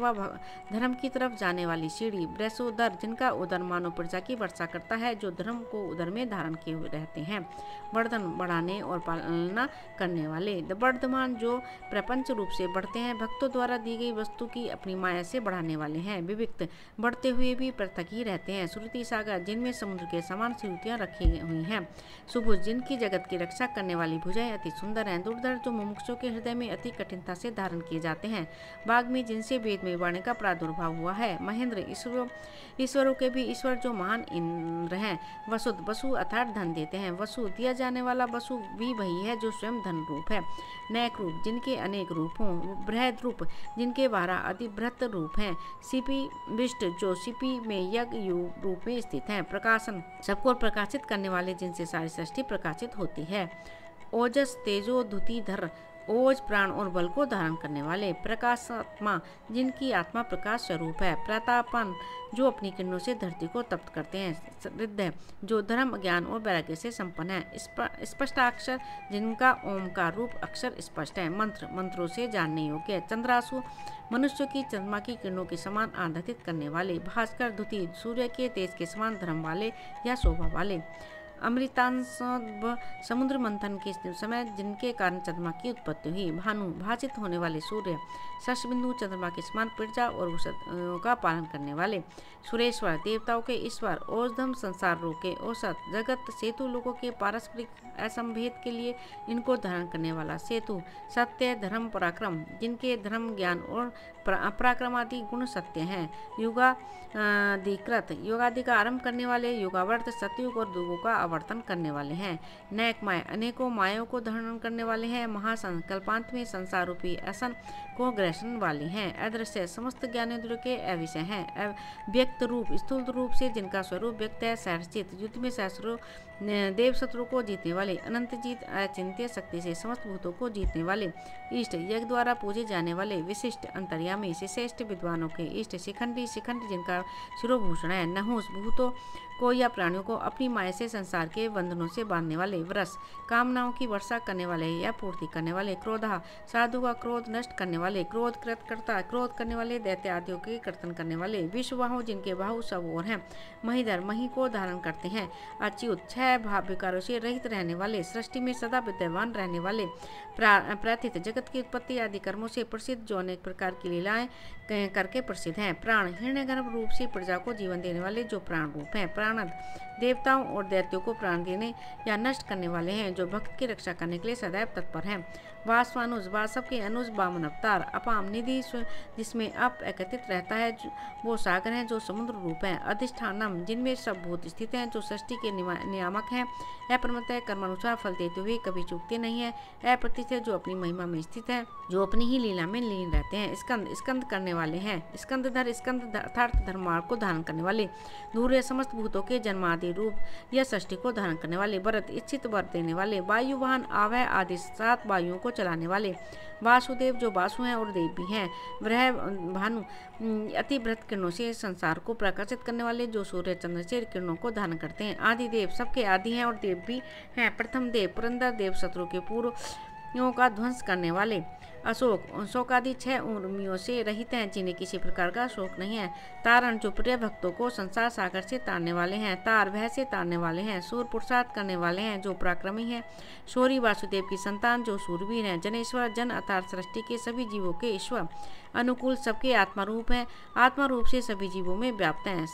S1: धर्म की तरफ जाने वाली सीढ़ी। वृषोदर जिनका उदर मानव प्रजा की वर्षा करता है, जो धर्म को उदर में धारण किए हुए रहते हैं। वर्धन बढ़ाने और पालना करने वाले। वर्धमान जो प्रपंच रूप से बढ़ते हैं, भक्तों द्वारा दी गई वस्तु की अपनी माया से बढ़ाने वाले हैं। विविक्त बढ़ते हुए भी पृथक ही रहते हैं। श्रुति सागर जिनमें समुद्र के समान श्रुतियां रखी हुई हैं। सुभुज जिनकी जगत की रक्षा करने वाली भुजाएं अति सुंदर हैं। दुर्धर जो मुमुक्षुओं के हृदय में अति कठिनता से धारण किए जाते हैं। बाघ में जिनसे वेद में वाणी का प्रादुर्भाव हुआ है। महेंद्र ईश्वरों के भी ईश्वर जो महान इंद्र हैं। वसुद वसु अर्थात धन देते हैं। वसु दिया जाने वाला वसु भी वही है जो स्वयं धन रूप है। नैक रूप जिनके अनेक रूप हों। बृहद रूप जिनके 12 अधिबृहत रूप हैं। सिपी विष्ट जो सिपी में यज्ञ रूप में स्थित हैं। प्रकाशन सबको प्रकाशित करने वाले जिनसे सारी सृष्टि प्रकाशित होती है। ओजस तेजो धुतिधर ओज प्राण और बल को धारण करने वाले। प्रकाशात्मा जिनकी आत्मा प्रकाश स्वरूप है। प्रतापन जो अपनी किरणों से धरती को तप्त करते हैं। हृदय जो धर्म ज्ञान और वैराग्य से संपन्न है। स्पष्टाक्षर जिनका ओम का रूप अक्षर स्पष्ट है। मंत्र मंत्रों से जानने योग्य। चंद्रासु मनुष्य की चंद्रमा की किरणों के समान आंधित करने वाले। भास्कर धुति सूर्य के तेज के समान धर्म वाले या शोभा वाले। अमृतांश समुद्र मंथन के समय जिनके कारण चंद्रमा की उत्पत्ति हुई। भानु भाजित होने वाले सूर्य। शशबिंदु चंद्रमा के समान प्रजा और औषधियों का पालन करने वाले। सुरेश्वर देवताओं के ईश्वर। औषधम संसार रोग के औसत। जगत सेतु लोगों के पारस्परिक असंभेद के लिए इनको धारण करने वाला सेतु। सत्य धर्म पराक्रम जिनके धर्म ज्ञान और पराक्रम आदि गुण सत्य हैं। युगादिकृत योगादि का आरंभ करने वाले। युगावर्त सतयुग और दुगों का आवर्तन करने वाले हैं। नैक माय अनेकों मायों को धारण करने वाले हैं। महासंकल्पांत में संसार रूपी असन को ग्रहण वाले हैं। अदृश्य समस्त ज्ञानेंद्रियों के अविषय हैं। व्यक्त रूप स्थूल रूप से जिनका स्वरूप व्यक्त है। सहर्षित युद्ध में सहस्रों देव शत्रु को जीतने वाले। अनंत जीत अचिंत्य शक्ति से समस्त भूतों को जीतने वाले। इष्ट यज्ञ द्वारा पूजे जाने वाले। विशिष्ट अंतर्यामी श्रेष्ठ विद्वानों के इष्ट। शिखंडी शिखंड जिनका शिरोभूषण है। नहुस भूतों को या प्राणियों को अपनी माया से संसार के बंधनों से बांधने वाले। वरस कामनाओं की वर्षा करने वाले या पूर्ति करने वाले। क्रोधा साधु का क्रोध नष्ट करने वाले। क्रोध कृतकर्ता क्रोध करने वाले। दैत्य आदियों के कर्तन करने वाले। विश्वबाहु जिनके बाहु सब ओर हैं। महीधर मही को धारण करते हैं। अच्युत छह भाव विकारों से रहित रहने वाले। सृष्टि में सदा विद्यमान रहने वाले। प्रार्थित जगत की उत्पत्ति आदि कर्मों से प्रसिद्ध जो अनेक प्रकार की लीलाएं करके प्रसिद्ध हैं। प्राण हिरण्यगर्भ रूप से प्रजा को जीवन देने वाले जो प्राण रूप हैं। प्राणद देवताओं और दैत्यों को प्राण देने या नष्ट करने वाले हैं जो भक्त की रक्षा करने के लिए सदैव तत्पर हैं। वासवानुज वासव के अनुज बामन अवतार। अपाम निधि जिसमें अप एकत्रित रहता है वो सागर है जो समुद्र रूप है। अधिष्ठानम जिनमें सब भूत स्थित हैं जो सृष्टि के नियामक हैं। अप्रमत्त कर्मानुसार फल देते हुए कभी चूकते नहीं है। अप्रतिष्ठित जो अपनी महिमा में स्थित है जो अपनी ही लीला में लीन रहते हैं। स्कंद स्कंद करने वाले हैं। स्कंदधर स्कंद अर्थात धर्मार्थ को धारण करने वाले। धूर्य समस्त भूतों के जन्मादि रूप या सृष्टि को धारण करने वाले। भरत इच्छित वर देने वाले। वायु वाहन आवय आदि 7 वायुओं को चलाने वाले। वासुदेव जो वासु हैं और देव भी हैं। वह भानु अति बृहत किरणों से संसार को प्रकाशित करने वाले जो सूर्य चंद्र से किरणों को धारण करते हैं। आदि देव सबके आदि हैं और देव भी हैं। प्रथम देव पुरंदर देव शत्रु के पूर्व का ध्वंस करने वाले। अशोक शोक आदि 6 उर्मियों से रहित हैं जिन्हें किसी प्रकार का शोक नहीं है। तारण जो प्रिय भक्तों को संसार सागर से तारने वाले हैं। तार भय से तारने वाले हैं। सूर पुरुषार्थ करने वाले हैं जो पराक्रमी हैं। शौरी वासुदेव की संतान जो सूरवीर हैं। जनेश्वर जन अर्थात सृष्टि के सभी जीवों के ईश्वर। अनुकूल सबके आत्मा रूप है। आत्मा रूप से सभी जीवों में व्याप्त हैं।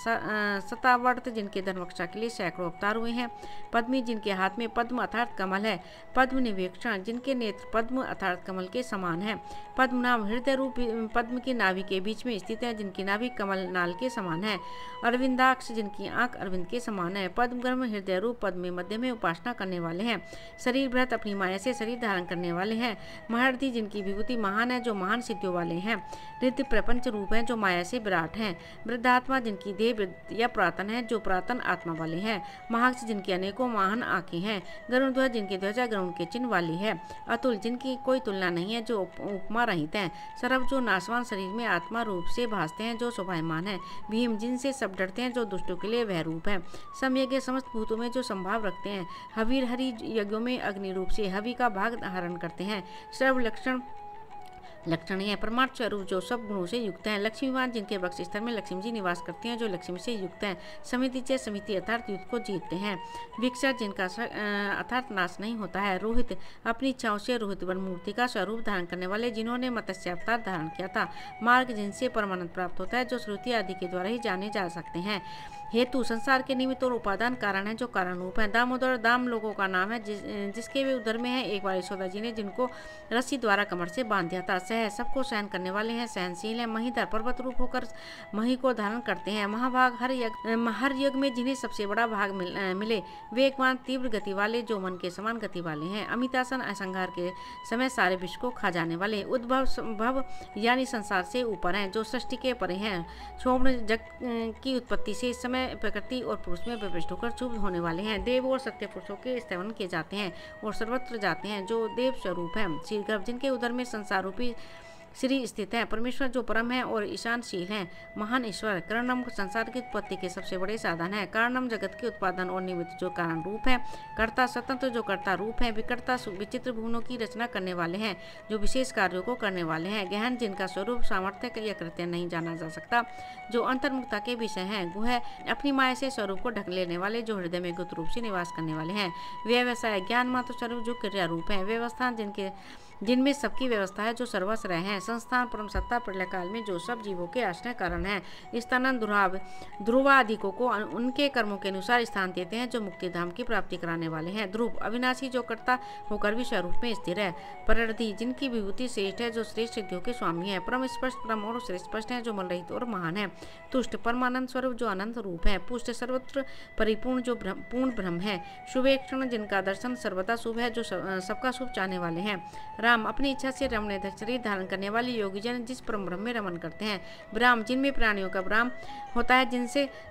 S1: सतावर्त जिनके धर्मरक्षा के लिए सैकड़ों अवतार हुए हैं। पद्मी जिनके हाथ में पद्म अर्थात कमल है। पद्म निवेक्षण जिनके नेत्र पद्म अर्थात कमल के समान है। पद्मनाभ हृदय रूप पद्म की नाभि के बीच में स्थित है जिनकी नाभि कमल नाल के समान है। अरविंदाक्ष जिनकी आंख अरविंद के समान है। पद्मगर्भ हृदय रूप पद्म में मध्य में उपासना करने वाले हैं। शरीर बृहत अपनी माया से शरीर धारण करने वाले हैं। महर्षि जिनकी विभूति महान है जो महान सिद्धियों वाले हैं। रिद्ध प्रपंच रूप है जो माया से विराट हैं। वृद्धात्मा जिनकी देह या पुरातन है जो पुरातन आत्मा वाले हैं। महाक्ष जिनकी अनेकों महान आंखें हैं। गरुड़ ध्वज जिनकी ध्वजा गरुड़ के चिन्ह वाली है। अतुल जिनकी कोई तुलना नहीं है जो उपमा रहित हैं। सर्व जो नाशवान शरीर में आत्मा रूप से भासते हैं, जो शोभायमान है। भीम जिनसे सब डरते हैं, जो दुष्टों के लिए वह रूप है। समयज्ञ समस्त भूतों में जो संभाव रखते हैं। हवीर हरि यज्ञों में अग्नि रूप से हवि का भाग धारण करते हैं। सर्व लक्षण है। परमार्थ स्वरूप जो सब गुणों से युक्त हैं। लक्ष्मीवान जिनके वक्ष स्थल में लक्ष्मी जी निवास करते हैं, जो लक्ष्मी से युक्त हैं। समिति समिति अर्थात युद्ध को जीतते हैं। विक्षर जिनका अर्थात नाश नहीं होता है। रोहित अपनी इच्छाओं से रोहित वन मूर्ति का स्वरूप धारण करने वाले, जिन्होंने मत्स्य अवतार धारण किया था। मार्ग जिनसे परमानंद प्राप्त होता है, जो श्रुति आदि के द्वारा ही जाने जा सकते हैं। हेतु संसार के निमित्त और उपादान कारण है, जो कारण रूप है। दामोदर दाम लोगों का नाम है, जिसके वे उदर में है। एक बार यशोदा जी ने जिनको रस्सी द्वारा कमर से बांध दिया था। सह सबको सहन करने वाले हैं, सहनशील हैं। महीधर पर्वत रूप होकर मही को धारण करते हैं। महाभाग हर युग में जिन्हें सबसे बड़ा भाग मिले। वेगवान तीव्र गति वाले, जो मन के समान गति वाले हैं। अमितासन असंहार के समय सारे विश्व को खा जाने वाले। उद्भव भव यानी संसार से ऊपर हैं, जो सृष्टि के परे हैं। शोभन जग की उत्पत्ति से इस समय प्रकृति और पुरुष में विभ्रष्ट होकर क्षुब्ध होने वाले हैं। देव और सत्य पुरुषों के स्तवन किए जाते हैं और सर्वत्र जाते हैं, जो देव स्वरूप है। शीलगर्भ जिनके उदर में संसार रूपी श्री स्थित है। परमेश्वर जो परम है और ईशानशील है। महान ईश्वर कारणम संसार की उत्पत्ति के सबसे बड़े साधन है। कारणम जगत के उत्पादन और निमित्त जो कारण रूप है। कर्ता स्वतंत्र जो कर्ता रूप है। विकर्ता विचित्र भुवनों की रचना करने वाले हैं, जो विशेष कार्यों को करने वाले हैं। गहन जिनका स्वरूप सामर्थ्य या कृत्य नहीं जाना जा सकता, जो अंतर्मुखता के विषय हैं। गुह अपनी माया से स्वरूप को ढक लेने वाले, जो हृदय में गुप्त रूप से निवास करने वाले हैं। व्यवसाय ज्ञान मात्र स्वरूप जो क्रिया रूप है। व्यवस्था जिनमें सबकी व्यवस्था है, जो सर्वस्व हैं। संस्थान परम सत्ता प्रलय काल में जो सब जीवों के आश्रय कारण है। स्थानन ध्रुवादिकों को उनके कर्मों के अनुसार स्थान देते हैं, जो मुक्ति धाम की प्राप्ति कराने वाले हैं। ध्रुव अविनाशी जो कर्ता होकर भी स्वरूप में स्थिर है। पररधि जिनकी विभूति श्रेष्ठ है, जो श्रेष्ठ सिद्धियों के स्वामी है। परम स्पष्ट परम और स्पष्ट है, जो मलरहित और महान है। तुष्ट परमानंद स्वरूप जो अनंत रूप है। पुष्ट सर्वत्र परिपूर्ण जो पूर्ण ब्रह्म है। शुभेक्षण जिनका दर्शन सर्वदा शुभ है, जो सबका शुभ चाहने वाले हैं। राम अपनी इच्छा से रमणीय शरीर धारण करने वाले योगी जन जिस परम ब्रह्म में रमन करते हैं। ब्राह्म जिनमें प्राणियों का ब्राह्म होता है,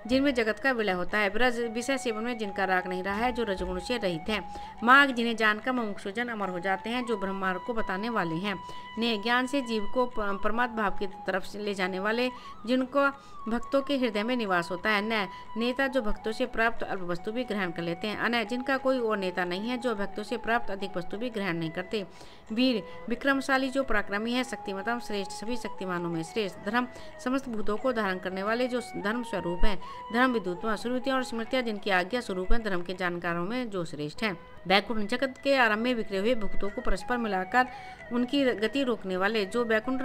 S1: जिनमें जगत का विलय होता है। ब्रज विषय सेवन में जिनका राग नहीं रहा है, जो रजगुण से रहित है। मार्ग जिन्हें जानकर मुमुक्षुजन अमर हो जाते हैं, जो ब्रह्म मार्ग को बताने वाले हैं। ने ज्ञान से जीव को परमात्म भाव की तरफ से ले जाने वाले, जिनको भक्तों के हृदय में निवास होता है। न नेता जो भक्तों से प्राप्त अल्प वस्तु भी ग्रहण कर लेते हैं। अनय जिनका कोई और नेता नहीं है, जो भक्तों से प्राप्त अधिक वस्तु भी ग्रहण नहीं करते। वीर विक्रमशाली जो पराक्रमी है। शक्तिमतम श्रेष्ठ सभी शक्तिमानों में श्रेष्ठ। धर्म समस्त भूतों को धारण करने वाले, जो धर्म स्वरूप है। धर्म विद्युत्मा श्रुतियाँ और स्मृतियाँ जिनकी आज्ञा स्वरूप है। धर्म के जानकारों में जो श्रेष्ठ है। वैकुंठ जगत के आरंभ में बिखरे हुए भक्तों को परस्पर मिलाकर उनकी गति रोकने वाले, जो वैकुंठ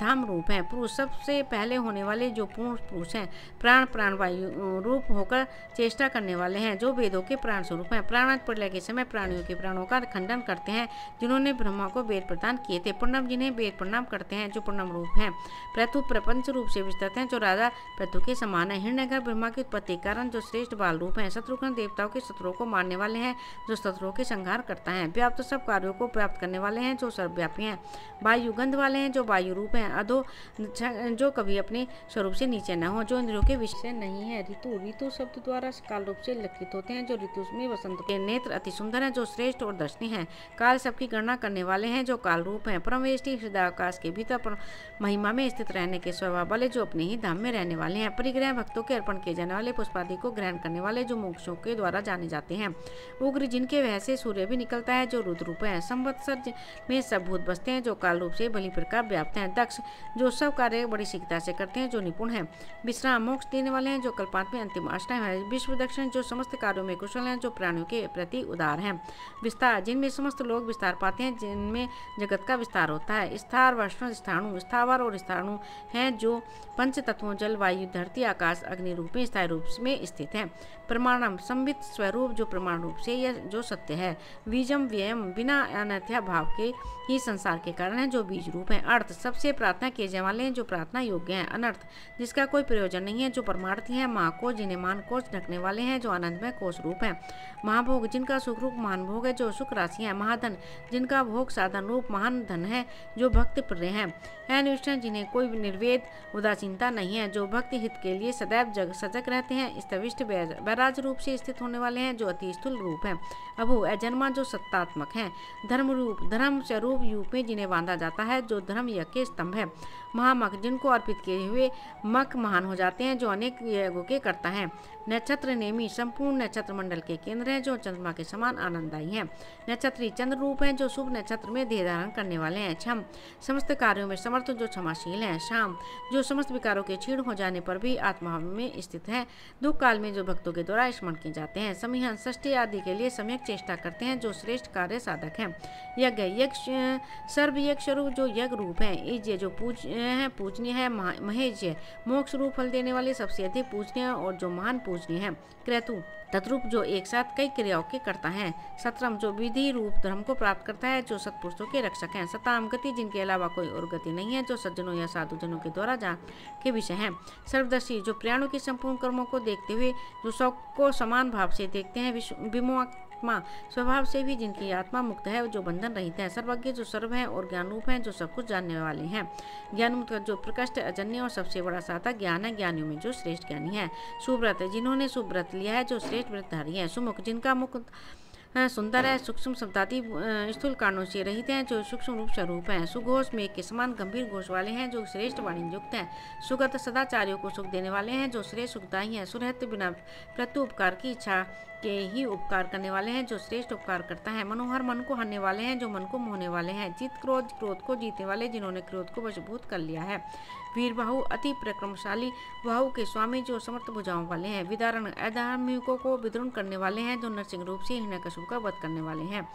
S1: धाम रूप हैं। पुरुष सबसे पहले होने वाले, जो पूर्ण पुरुष हैं। प्राण वायु रूप होकर चेष्टा करने वाले हैं, जो वेदों के प्राण स्वरूप हैं। प्राणात प्रलय के समय प्राणियों के प्राणों का खंडन करते हैं, जिन्होंने ब्रह्मा को वेद प्रदान किए थे। पूर्णम जिन्हें वेद प्रणाम करते हैं, जो पूर्णम रूप हैं। प्रथु प्रपंच रूप से विस्तृत हैं, जो राजा प्रथु के समान है। हिरण्यगर्भ ब्रह्मा की उत्पत्ति कारण, जो श्रेष्ठ बाल रूप हैं। शत्रुघ्न देवताओं के शत्रुओं को मारने वाले हैं, जो शत्रुओं के संहार करता है। व्याप्त सब कार्यों को प्राप्त करने वाले हैं, जो सर्वव्यापी हैं। वायु गंध वाले हैं, जो वायु रूप हैं। अधो जो कभी अपने स्वरूप से नीचे न हो, जो इंद्रियों के विषय नहीं है। ऋतु शब्द द्वारा काल रूप से लक्षित होते हैं, जो ऋतु में वसंत के नेत्र अति सुंदर हैं, जो श्रेष्ठ और दर्शनीय हैं। काल सबकी गणना करने वाले हैं, जो काल रूप हैं। परमेष्टि हृदयाकाश के भीतर महिमा में स्थित रहने के स्वभाव वाले, जो अपने ही धाम में रहने वाले हैं। परिग्रह भक्तों के अर्पण किए जाने वाले, पुष्पादि को ग्रहण करने वाले, जो मोक्षों के द्वारा जाने जाते हैं। उग्र जिनके वह से सूर्य भी निकलता है, जो रुद्र रूप है। संवत्सर में सब भूत बसते हैं, जो काल रूप से भली प्रकार व्याप्त हैं। दक्ष जो सब कार्य बड़ी शीघ्रता से करते हैं, जो निपुण है। विश्राम मोक्ष देने वाले हैं, जो कल्पांत में अंतिम आश्रय है। विश्व दक्षिण जो समस्त कार्यों में कुशल हैं, जो प्राणियों के प्रति उदार हैं। विस्तार जिनमें समस्त लोग विस्तार पाते हैं, जिनमें जगत का विस्तार होता है। स्थार वर्ण स्थाणु स्थावर और स्थाणु हैं, जो पंच तत्वों जल वायु धरती आकाश अग्नि रूप में स्थायी रूप में स्थित है। प्रमाणम संबित स्वरूप जो प्रमाण रूप से यह जो सत्य है। बीजम व्ययम बिना अनथ्या भाव के ही संसार के कारण है, जो बीज रूप है। अर्थ सबसे प्रार्थना किए जाने वाले हैं, जो प्रार्थना योग्य हैं। अनर्थ जिसका कोई प्रयोजन नहीं है, जो परमार्थी है। महाकोश जिन्हें मान कोश ढकने वाले हैं, जो आनंद में कोश रूप है। महाभोग जिनका सुख रूप महान भोग है, जो सुख राशि है। महाधन जिनका भोग योग साधन रूप महान धन है जो भक्त प्रिय है। निष्ठा जिन्हें कोई निर्वेद उदासीनता नहीं है, जो भक्ति हित के लिए सदैव सजग रहते हैं। स्तविष्ट वैराज रूप से स्थित होने वाले हैं जो अति स्थूल रूप है। अभु अजन्मा जो सत्तात्मक है। धर्म रूप धर्म स्वरूप यूप में जिन्हें बांधा जाता है जो धर्म यज्ञ के स्तंभ है। महामख जिनको अर्पित किए हुए मख महान हो जाते हैं जो अनेक यज्ञों के करता है। नक्षत्र नेमी संपूर्ण नक्षत्र मंडल के केंद्र हैं जो चंद्रमा के समान आनंददायी हैं। नक्षत्री चंद्र रूप हैं जो शुभ नक्षत्र में देह धारण करने वाले हैं। क्षम समस्त कार्यों में समर्थ जो क्षमाशील हैं। शाम जो समस्त विकारों के क्षीण हो जाने पर भी आत्मा में स्थित है। दुख काल में जो भक्तों के द्वारा स्मरण किए जाते हैं। समीहन षष्ठी आदि के लिए सम्यक चेष्टा करते हैं जो श्रेष्ठ कार्य साधक हैं। यज्ञ सर्व यज्ञ स्वरूप जो यज्ञ रूप है। इज्य जो पूजनीय है। महेज्य मोक्ष रूप फल देने वाले सबसे अधिक पूजनीय और जो महान पूजनीय है। क्रतु तद्रूप जो एक साथ कई क्रियाओं के करता है। सत्रम जो विधि रूप धर्म को प्राप्त करता है जो सत्पुरुषों के रक्षक हैं। सताम गति जिनके अलावा कोई और गति नहीं है जो सज्जनों या साधुजनों के द्वारा जान के विषय है। सर्वदर्शी जो प्राणों के संपूर्ण कर्मों को देखते हुए जो सबको समान भाव से देखते हैं। विमोक्ता स्वभाव से भी जिनकी आत्मा मुक्त है जो बंधन रहित है। सर्वज्ञ जो सर्व है और ज्ञान रूप है जो सब कुछ जानने वाले हैं। ज्ञान मुक्त जो प्रकृष्ट अजन्य और सबसे बड़ा साधक ज्ञान है। ज्ञानियों में जो श्रेष्ठ ज्ञानी है। सुव्रत जिन्होंने सुव्रत लिया है जो श्रेष्ठ व्रतधारी है। सुमुख जिनका मुख सुंदर है। सूक्ष्म शब्दादि स्थूल कारणों से रहित हैं जो सूक्ष्म रूप स्वरूप हैं। सुघोष मेघ के समान गंभीर घोष वाले हैं जो श्रेष्ठ वाणी युक्त हैं। सुगत सदाचार्यों को सुख देने वाले हैं जो श्रेष्ठ सुखदायी हैं। सुरहित बिना प्रत्यु उपकार की इच्छा के ही उपकार करने वाले हैं जो श्रेष्ठ उपकार करता है। मनोहर मन को हरने वाले हैं जो मन को मोहने वाले हैं। जीत क्रोध क्रोध को जीतने वाले जिन्होंने क्रोध को वशभूत कर लिया है। वीर बाहु अति प्रक्रमशाली बाहु के स्वामी जो समर्थ भुजाओं वाले हैं। विदारण अधार्मिकों को विद्रोह करने वाले हैं जो नरसिंह रूप से हिरण्यकशिपु का वध करने वाले हैं।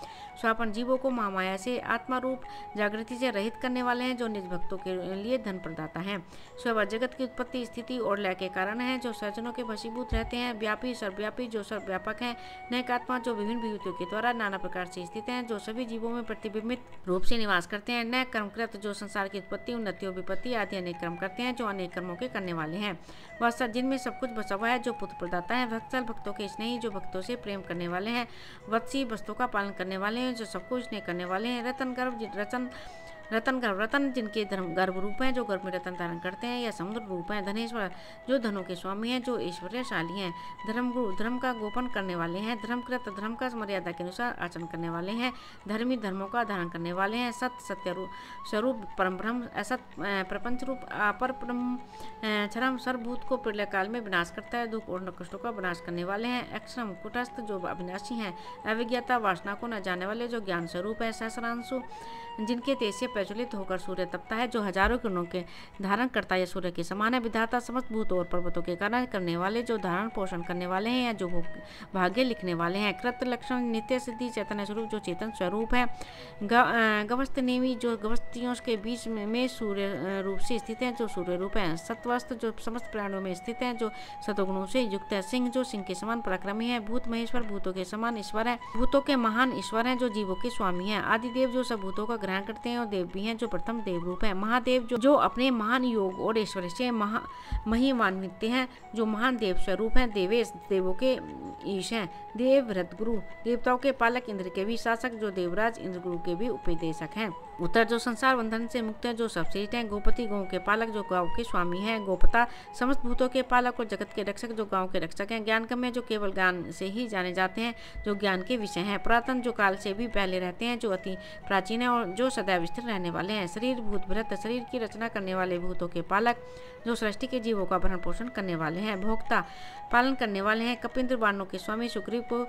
S1: स्वापन जीवों को महामाया से आत्मा रूप जागृति से रहित करने वाले हैं जो निज भक्तों के लिए धन प्रदाता है। स्वयं जगत की उत्पत्ति स्थिति और लय के कारण है जो सज्जनों के वशीभूत रहते हैं। व्यापी सर्वव्यापी जो सर्वव्यापक है। नैक आत्मा जो विभिन्न विभूतियों के द्वारा नाना प्रकार से स्थित हैं जो सभी जीवों में प्रतिबिंबित रूप से निवास करते हैं। नैक कर्मकृत जो संसार की उत्पत्ति उन्नति और विपत्ति आदि अनेक कर्म करते हैं जो अनेक कर्मों के करने वाले हैं। वत्सल जिनमें सब कुछ बसा हुआ है जो पुत्र प्रदाता है। वत्सल भक्तों के स्नेही जो भक्तों से प्रेम करने वाले हैं। वत्सी वस्तुओं का पालन करने वाले हैं जो सबको स्नेह करने वाले हैं। रतन गर्भ रतन जिनके गर्भ रूप हैं जो गर्भ में रतन धारण करते हैं या समुद्र रूप हैं। धनेश्वर जो धनों के स्वामी हैं जो ऐश्वर्यशाली हैं। धर्मगुरु धर्म का गोपन करने वाले हैं। धर्मकृत धर्म का मर्यादा के अनुसार आचरण करने वाले हैं। धर्मी धर्मों का धारण करने वाले हैं। सत्य स्वरूप परम ब्रह्म असत प्रपंच रूप अपर ब्रह्म क्षरम सर्वभूत को प्रलय काल में विनाश करता है। दुख और कष्टों का विनाश करने वाले हैं। अक्षरम कुटस्थ जो अविनाशी हैं। अविज्ञता वासना को न जाने वाले जो ज्ञान स्वरूप है। सहस्रांशु जिनके तेज से प्रज्वलित होकर सूर्य तपता है जो हजारों किरणों के धारण करता है सूर्य के समान है। विधाता समस्त भूतों और पर्वतों के कारण करने वाले जो धारण पोषण करने वाले हैं या जो भाग्य लिखने वाले हैं। कृत लक्षण नित्य सिद्धि चैतन्य स्वरूप जो चेतन स्वरूप है। गवस्थ नेमी जो गवस्थियों के बीच में सूर्य रूप से स्थित है जो सूर्य रूप है। सत्वस्त जो समस्त प्राणियों में स्थित है जो सतोगुणों से युक्त है। सिंह जो सिंह के समान पराक्रमी है। भूत महेश्वर भूतों के समान ईश्वर है। भूतों के महान ईश्वर है जो जीवों के स्वामी है। आदिदेव जो सब भूतों का ग्रहण करते हैं और देव भी हैं जो प्रथम देव रूप है। महादेव जो अपने महान योग और ऐश्वर्य से महिमान्वित हैं जो महान देव स्वरूप हैं। देवेश देवों के ईश हैं। देवव्रत गुरु देवताओं के पालक इंद्र के भी शासक जो देवराज इंद्र गुरु के भी उपदेशक हैं। उत्तर जो संसार बंधन से मुक्त है जो सबश्रेष्ठ हैं। गोपति गौ के पालक जो गाँव के स्वामी हैं। गोपता समस्त भूतों के पालक और जगत के रक्षक जो गाँव के रक्षक हैं। ज्ञान गम्य जो केवल ज्ञान से ही जाने जाते हैं जो ज्ञान के विषय हैं। पुरातन जो काल से भी पहले रहते हैं जो अति प्राचीन है और जो सदैव स्थिर रहने वाले हैं। शरीर भूत भृत शरीर की रचना करने वाले भूतों के पालक जो सृष्टि के जीवों का भरण पोषण करने वाले हैं। भोक्ता पालन करने वाले हैं। कपिंद्र बाणों के स्वामी सुग्रीव को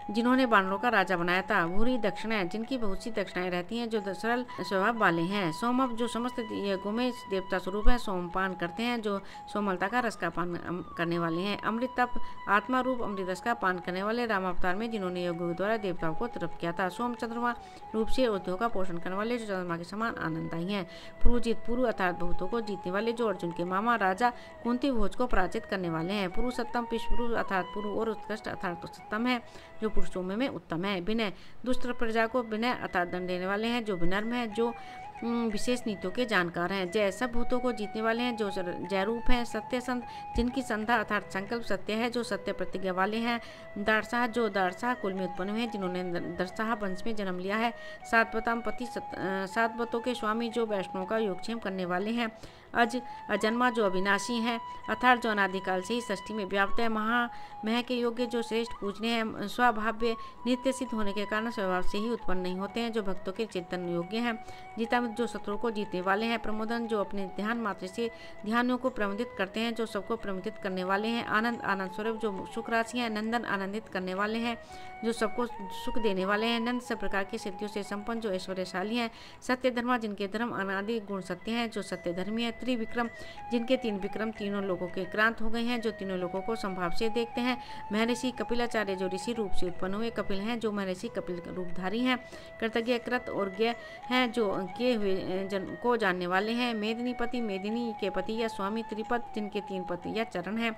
S1: जिन्होंने बानरों का राजा बनाया था। भूरी दक्षिणाएं जिनकी बहुत सी दक्षिणाएं रहती हैं जो सरल स्वभाव वाले हैं। सोमव जो समस्त यज्ञों में देवता स्वरूप है। सोमपान करते हैं जो सोमलता का रस का पान करने वाले हैं। अमृत तप आत्मा रूप अमृत रस का पान करने वाले राम अवतार में जिन्होंने यज्ञों द्वारा देवताओं को तृप्त किया था। सोम चंद्रमा रूप से उद्योग का पोषण करने वाले जो चंद्रमा के समान आनंददायी हैं। पुरुजित पुरु अर्थात भूतों को जीतने वाले जो अर्जुन के मामा राजा कुंती भोज को पराजित करने वाले हैं। पुरुषोत्तम पुरुष अर्थात पुरु और उत्कृष्ट अर्थात सत्तम है जो पुरुषों में उत्तम है। विनय दुष्ट प्रजा को विनय अर्थात दंड देने वाले हैं जो विनम्र है। जो विशेष नीतियों के जानकार हैं। जय सब भूतों को जीतने वाले हैं जो जय रूप हैं। सत्य संत जिनकी संधा अर्थात संकल्प सत्य है, जो सत्य प्रतिज्ञा वाले हैं। दारसाह जो दारसाह कुल में उत्पन्न हुए हैं, जिन्होंने दरसाह वंश में जन्म लिया है। सातवताम पति सातवतों के स्वामी जो वैष्णव का योगक्षेम करने वाले हैं। अजन्मा जो अविनाशी हैं, अर्थात जो अनादिकाल से ही सृष्टि में व्याप्त है। मह के योग्य जो श्रेष्ठ पूजने हैं। स्वभाव्य नित्य सिद्ध होने के कारण स्वभाव से ही उत्पन्न नहीं होते हैं, जो भक्तों के चिंतन योग्य हैं। जीतामृत जो शत्रुओं को जीतने वाले हैं। प्रमोदन जो अपने ध्यान मात्र से ध्यानियों को प्रमोदित करते हैं, जो सबको प्रमोदित करने वाले हैं। आनंद आनंद स्वरूप जो सुख राशि है। नंदन आनंदित करने वाले हैं, जो सबको सुख देने वाले हैं। नंद सब प्रकार की सिद्धियों से संपन्न जो ऐश्वर्यशाली हैं। सत्य धर्मा जिनके धर्म अनादि गुण सत्य हैं, जो सत्य धर्मी है। त्रिविक्रम जिनके 3 विक्रम तीनों लोगों के क्रांत हो गए हैं, जो तीनों लोगों को संभाव से देखते हैं। महर्षि कपिलाचार्य जो ऋषि रूप से उत्पन्न हुए कपिल हैं, जो महर्षि कपिल रूपधारी हैं। कृतज्ञ कृत और ज्ञ हैं, जो किए हुए जन को जानने वाले हैं। मेदिनीपति मेदिनी के पति या स्वामी। त्रिपद जिनके 3 पति या चरण हैं।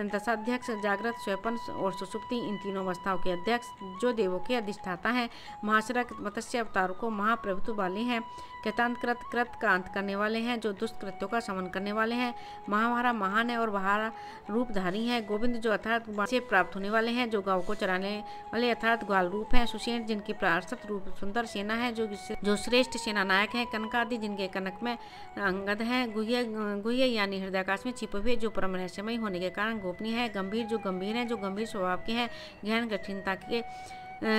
S1: दशाध्यक्ष जागृत स्वपन और सुसुप्ति इन तीनों अवस्थाओं के अध्यक्ष, जो देवों के अधिष्ठाता हैं। महाशरक मत्स्य अवतारों को महाप्रभुत्व वाले हैं। कृतांतकृत कृत का अंत करने वाले हैं, जो दुष्कृत्यों का शमन करने वाले हैं। महामारा महान है और वहारा रूपधारी हैं। गोविंद जो अर्थात से प्राप्त होने वाले हैं, जो गाँव को चराने वाले अर्थात ग्वाल रूप हैं। सुषेण जिनकी प्रार्थत रूप सुंदर सेना है, जो श्रेष्ठ सेना नायक है। कनकादि जिनके कनक में अंगद हैं। गुह्य यानी हृदयाकाश में छिपे हुए, जो परम रहस्यमय होने के कारण गोपनीय है। गंभीर जो गंभीर हैं, जो गंभीर स्वभाव के हैं। ज्ञान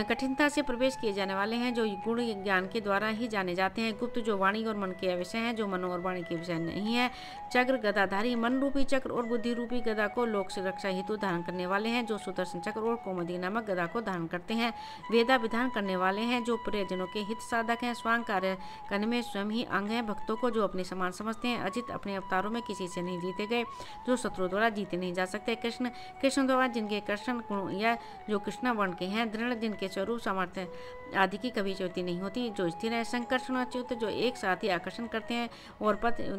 S1: कठिनता से प्रवेश किए जाने वाले हैं, जो गुण ज्ञान के द्वारा ही जाने जाते हैं। गुप्त जो वाणी और मन के विषय हैं, जो मन और वाणी के विषय नहीं है। चक्र गदाधारी मन रूपी चक्र और बुद्धि रूपी गदा को लोक से रक्षा हेतु धारण करने वाले हैं, जो सुदर्शन चक्र और कौमुदी नामक गदा को धारण करते हैं। वेदा विधान करने वाले हैं, जो प्रियजनों के हित साधक हैं। स्वांग कार्य करने में स्वयं ही अंग है। भक्तों को जो अपने समान समझते हैं। अजित अपने अवतारों में किसी से नहीं जीते गए, जो शत्रुओं द्वारा जीते नहीं जा सकते। कृष्ण द्वारा जिनके कृष्ण गुण या जो कृष्ण वर्ण के हैं। दृढ़ जिनके स्वरूप सामर्थ्य आदि की कभी च्युति नहीं होती, जो स्थिर है। संकर्षण अच्युत जो एक साथ ही आकर्षण करते हैं और पथ युत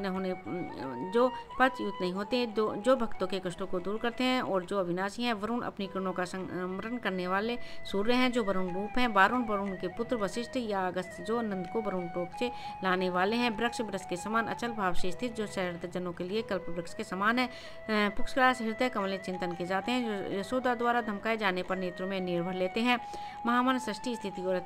S1: नहीं होते, जो भक्तों के कष्टों को दूर करते हैं और जो अविनाशी हैं। वरुण अपनी किरणों का संमरण करने वाले सूर्य हैं, जो वरुण रूप हैं। वरुण के पुत्र वशिष्ठ या अगस्त जो नंद को वरुण लोक से लाने वाले हैं। वृक्ष के समान अचल भाव से स्थित, जो सहृदय जनों के लिए कल्प वृक्ष के समान है। पुष्करास हृदय कमल चिंतन के जाते हैं, जो यशोदा द्वारा धमकाए जाने पर नेत्रों में निर्भर लेते हैं। महामन सृष्टि स्थिति और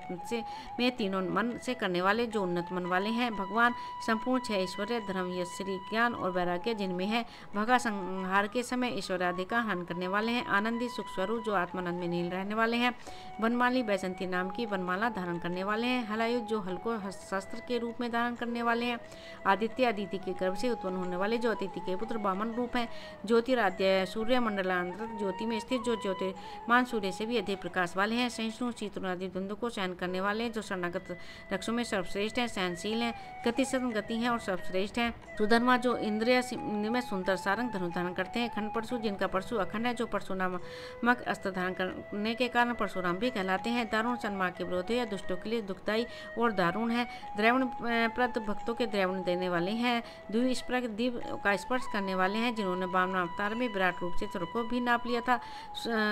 S1: में तीनों मन से करने वाले, जो उन्नत मन वाले हैं। भगवान संपूर्ण 6 ऐश्वर्य धर्म यश श्री ज्ञान और वैराग्य जिनमें है। भगा संहार के समय ऐश्वर्यादि का हन करने वाले हैं। आनंदी सुख स्वरूप जो आत्मानंद में नील रहने वाले हैं। वनमाली बैजंती नाम की वनमाला धारण करने वाले हैं। हलायुध जो हल को शस्त्र के रूप में धारण करने वाले हैं। आदित्य अदिति के गर्भ से उत्पन्न होने वाले, जो अदिति के पुत्र वामन रूप हैं। ज्योतिराध्य सूर्य मंडलांतर ज्योति में स्थित, जो ज्योतिर्मान सूर्य से भी अधिक प्रकाश वाले हैं। सहिष्णु शीतुनादि द्वंद्व को सहन करने वाले हैं, जो शरणागत रक्षों में सर्वश्रेष्ठ हैं। सहनशील हैं, गतिसम गति हैं और सर्वश्रेष्ठ हैं। सुधर्मा जो इंद्रिय में सुंदर सारंग धनुष धारण करते हैं। खंड परशु जिनका परशु अखंड है, जो परशु नामक अस्त्र धारण करने के कारण परशुराम भी कहलाते हैं। दारुण सन्मार्ग के विरोधी या दुष्टों के लिए दुखदायी और दारुण है। द्रवण प्रद भक्तों के द्रवण देने वाले हैं। दिव का स्पर्श करने वाले हैं, जिन्होंने वामन अवतार में विराट रूप से स्वर को भी नाप लिया था।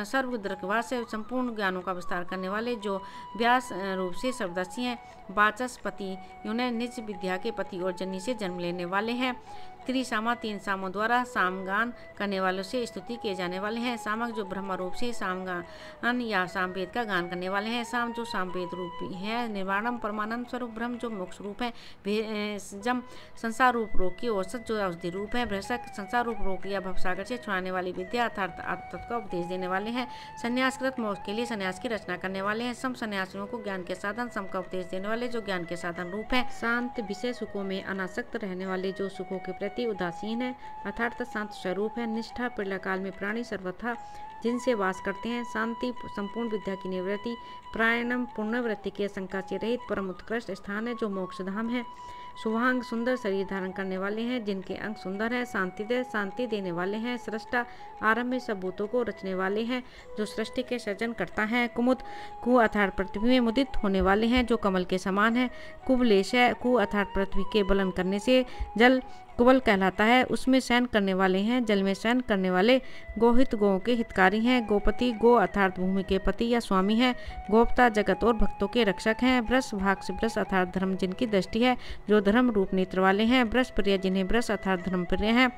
S1: सर्वद्रकवास से संपूर्ण ज्ञानों का विस्तार करने वाले, जो व्यास रूप से सर्वदर्शी हैं। वाचस्पति उन्हें निज विद्या के पति और जन्नी से जन्म लेने वाले हैं। त्रिसामा 3 सामों द्वारा सामगान करने वालों से स्तुति किए जाने वाले हैं। सामक जो ब्रह्म रूप से सामगान या सामवेद का गान करने वाले हैं। साम जो सामवेद रूप है। निर्वाणम परमानंद स्वरूप ब्रह्म जो मोक्ष रूप है। जम संसार रूप रोग की औसत जो औषधि रूप है। भ्रषक संसार रूप रोग या भवसागर से छुड़ाने वाली विद्या अर्थात तत्व का उपदेश देने वाले हैं। संन्यासकृत मोक्ष के लिए संन्यास की रचना करने वाले हैं। सम सन्यासियों को ज्ञान के साधन सम का उपदेश देने वाले, जो ज्ञान के साधन रूप है। शांत विषय सुखों में अनासक्त रहने वाले, जो सुखों के प्रति उदासीन है अर्थात शांत स्वरूप है। निष्ठा प्रलयकाल में प्राणी सर्वथा जिनसे वास करते हैं। शांति संपूर्ण विद्या की निवृत्ति। प्रायणम पुण्यवृत्ति के शंका से रहित परम उत्कृष्ट स्थान है, जो मोक्षधाम है। शुभांग सुंदर शरीर धारण करने वाले हैं, जिनके अंग सुंदर है। शांति देने वाले हैं। सृष्टा आरंभ में सब भूतों को रचने वाले हैं, जो सृष्टि के सृजन करता है। कुमुद कु अर्थात पृथ्वी में मुदित होने वाले हैं, जो कमल के समान है। कुबलेश है। कु अर्थात पृथ्वी के बलन करने से जल कुबल कहलाता है। उसमें शयन करने वाले हैं, जल में शयन करने वाले। गोहित गोओं के हितकारी हैं। गोपति गो अर्थात भूमि के पति या स्वामी हैं। गोप्ता जगत और भक्तों के रक्षक हैं। वृष भाग से वृष अर्थात धर्म जिनकी दृष्टि है, जो धर्म रूप नेत्र वाले हैं। वृष प्रिय जिन्हें वृष अर्थात धर्म प्रिय हैं।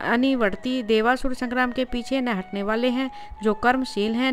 S1: अनिवर्ती देवासुर संग्राम के पीछे न हटने वाले हैं, जो कर्मशील हैं।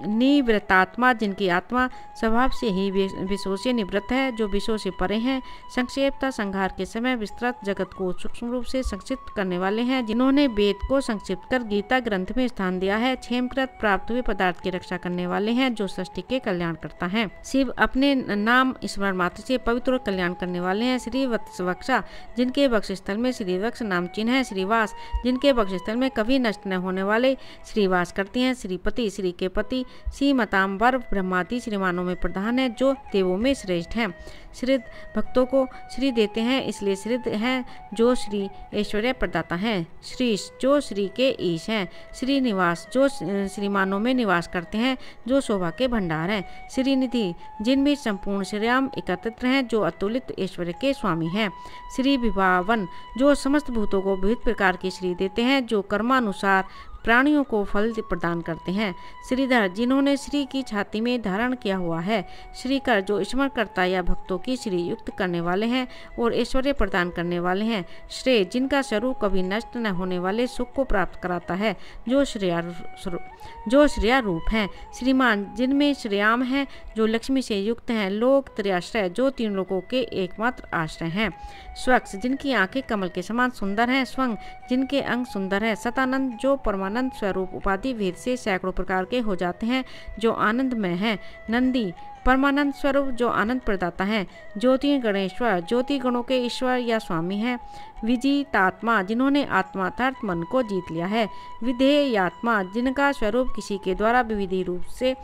S1: निवृत्तात्मा जिनकी आत्मा स्वभाव से ही विषयों से निवृत्त है, जो विषयों से परे हैं। संक्षेपता संहार के समय विस्तृत जगत को सूक्ष्म रूप से संक्षिप्त करने वाले हैं, जिन्होंने वेद को संक्षिप्त कर गीता ग्रंथ में स्थान दिया है। क्षेमकृत प्राप्त हुए पदार्थ की रक्षा करने वाले हैं, जो सृष्टि के कल्याण करता है। शिव अपने नाम स्मरण मात्र से पवित्र और कल्याण करने वाले हैं। श्री वत्सवक्षा जिनके वक्षस्थल में श्रीवक्ष नाम चिन्ह है। श्रीवास जिनके वक्षस्थल में कभी नष्ट न होने वाले श्रीवास करती हैं। श्रीपति श्री के पति। श्रीमतांबर ब्रह्मादि श्रीमानों में प्रधान है, जो देवों में श्रेष्ठ हैं। श्रीद भक्तों को श्री देते हैं, इसलिए श्रीद हैं, जो श्री ऐश्वर्य प्रदाता हैं। श्रीश जो श्री के ईश हैं। श्रीनिवास जो श्रीमानों में निवास करते हैं, जो शोभा के भंडार हैं। श्रीनिधि जिनमें संपूर्ण श्रीराम एकत्रित हैं, जो अतुलित ऐश्वर्य के स्वामी हैं। श्री विभावन जो समस्त भूतों को विविध प्रकार की श्री देते हैं, जो कर्मानुसार प्राणियों को फल प्रदान करते हैं। श्रीधर जिन्होंने श्री की छाती में धारण किया हुआ है। श्रीकर जो स्मरणकर्ता या भक्तों की श्री युक्त करने वाले हैं और ऐश्वर्य प्रदान करने वाले हैं। श्रेय जिनका स्वरूप कभी नष्ट न होने वाले सुख को प्राप्त कराता है, जो श्रेया रूप हैं। श्रीमान जिनमें श्रेयाम है, जो लक्ष्मी से युक्त हैं। लोक त्रयाश्रय जो तीन लोगों के एकमात्र आश्रय हैं। स्वच्छ जिनकी आंखें कमल के समान सुंदर हैं। स्वंग जिनके अंग सुंदर है। सतानंद जो परमानंद स्वरूप उपाधि भेद से सैकड़ों प्रकार के हो जाते हैं, जो आनंदमय है। नंदी परमानंद स्वरूप जो आनंद प्रदाता है। ज्योति गणेश्वर ज्योति गणों के ईश्वर या स्वामी है। विजितात्मा जिन्होंने आत्मा अर्थात मन को जीत लिया है। विधेयात्मा जिनका स्वरूप किसी के द्वारा विविधि रूप से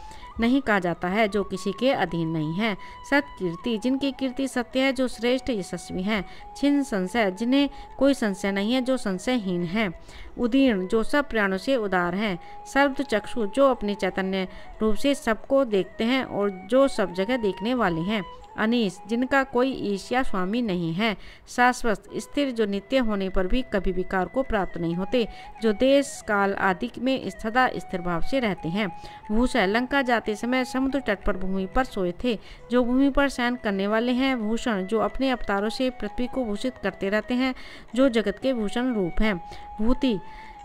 S1: नहीं कहा जाता है, जो किसी के अधीन नहीं है। सत्कीर्ति जिनकी कीर्ति सत्य है, जो श्रेष्ठ यशस्वी हैं। छिन्न संशय जिन्हें कोई संशय नहीं है, जो संशयहीन है। उदीर्ण जो सब प्राणों से उदार हैं। सर्व चक्षु जो अपने चैतन्य रूप से सबको देखते हैं और जो सब जगह देखने वाले हैं। अनीश जिनका कोई ईश या स्वामी नहीं है। शाश्वत स्थिर जो नित्य होने पर भी कभी विकार को प्राप्त नहीं होते, जो देश काल आदि में सदा स्थिर भाव से रहते हैं। भूषण लंका जाते समय समुद्र तट पर भूमि पर सोए थे, जो भूमि पर शयन करने वाले हैं। भूषण जो अपने अवतारों से पृथ्वी को भूषित करते रहते हैं, जो जगत के भूषण रूप हैं। भूति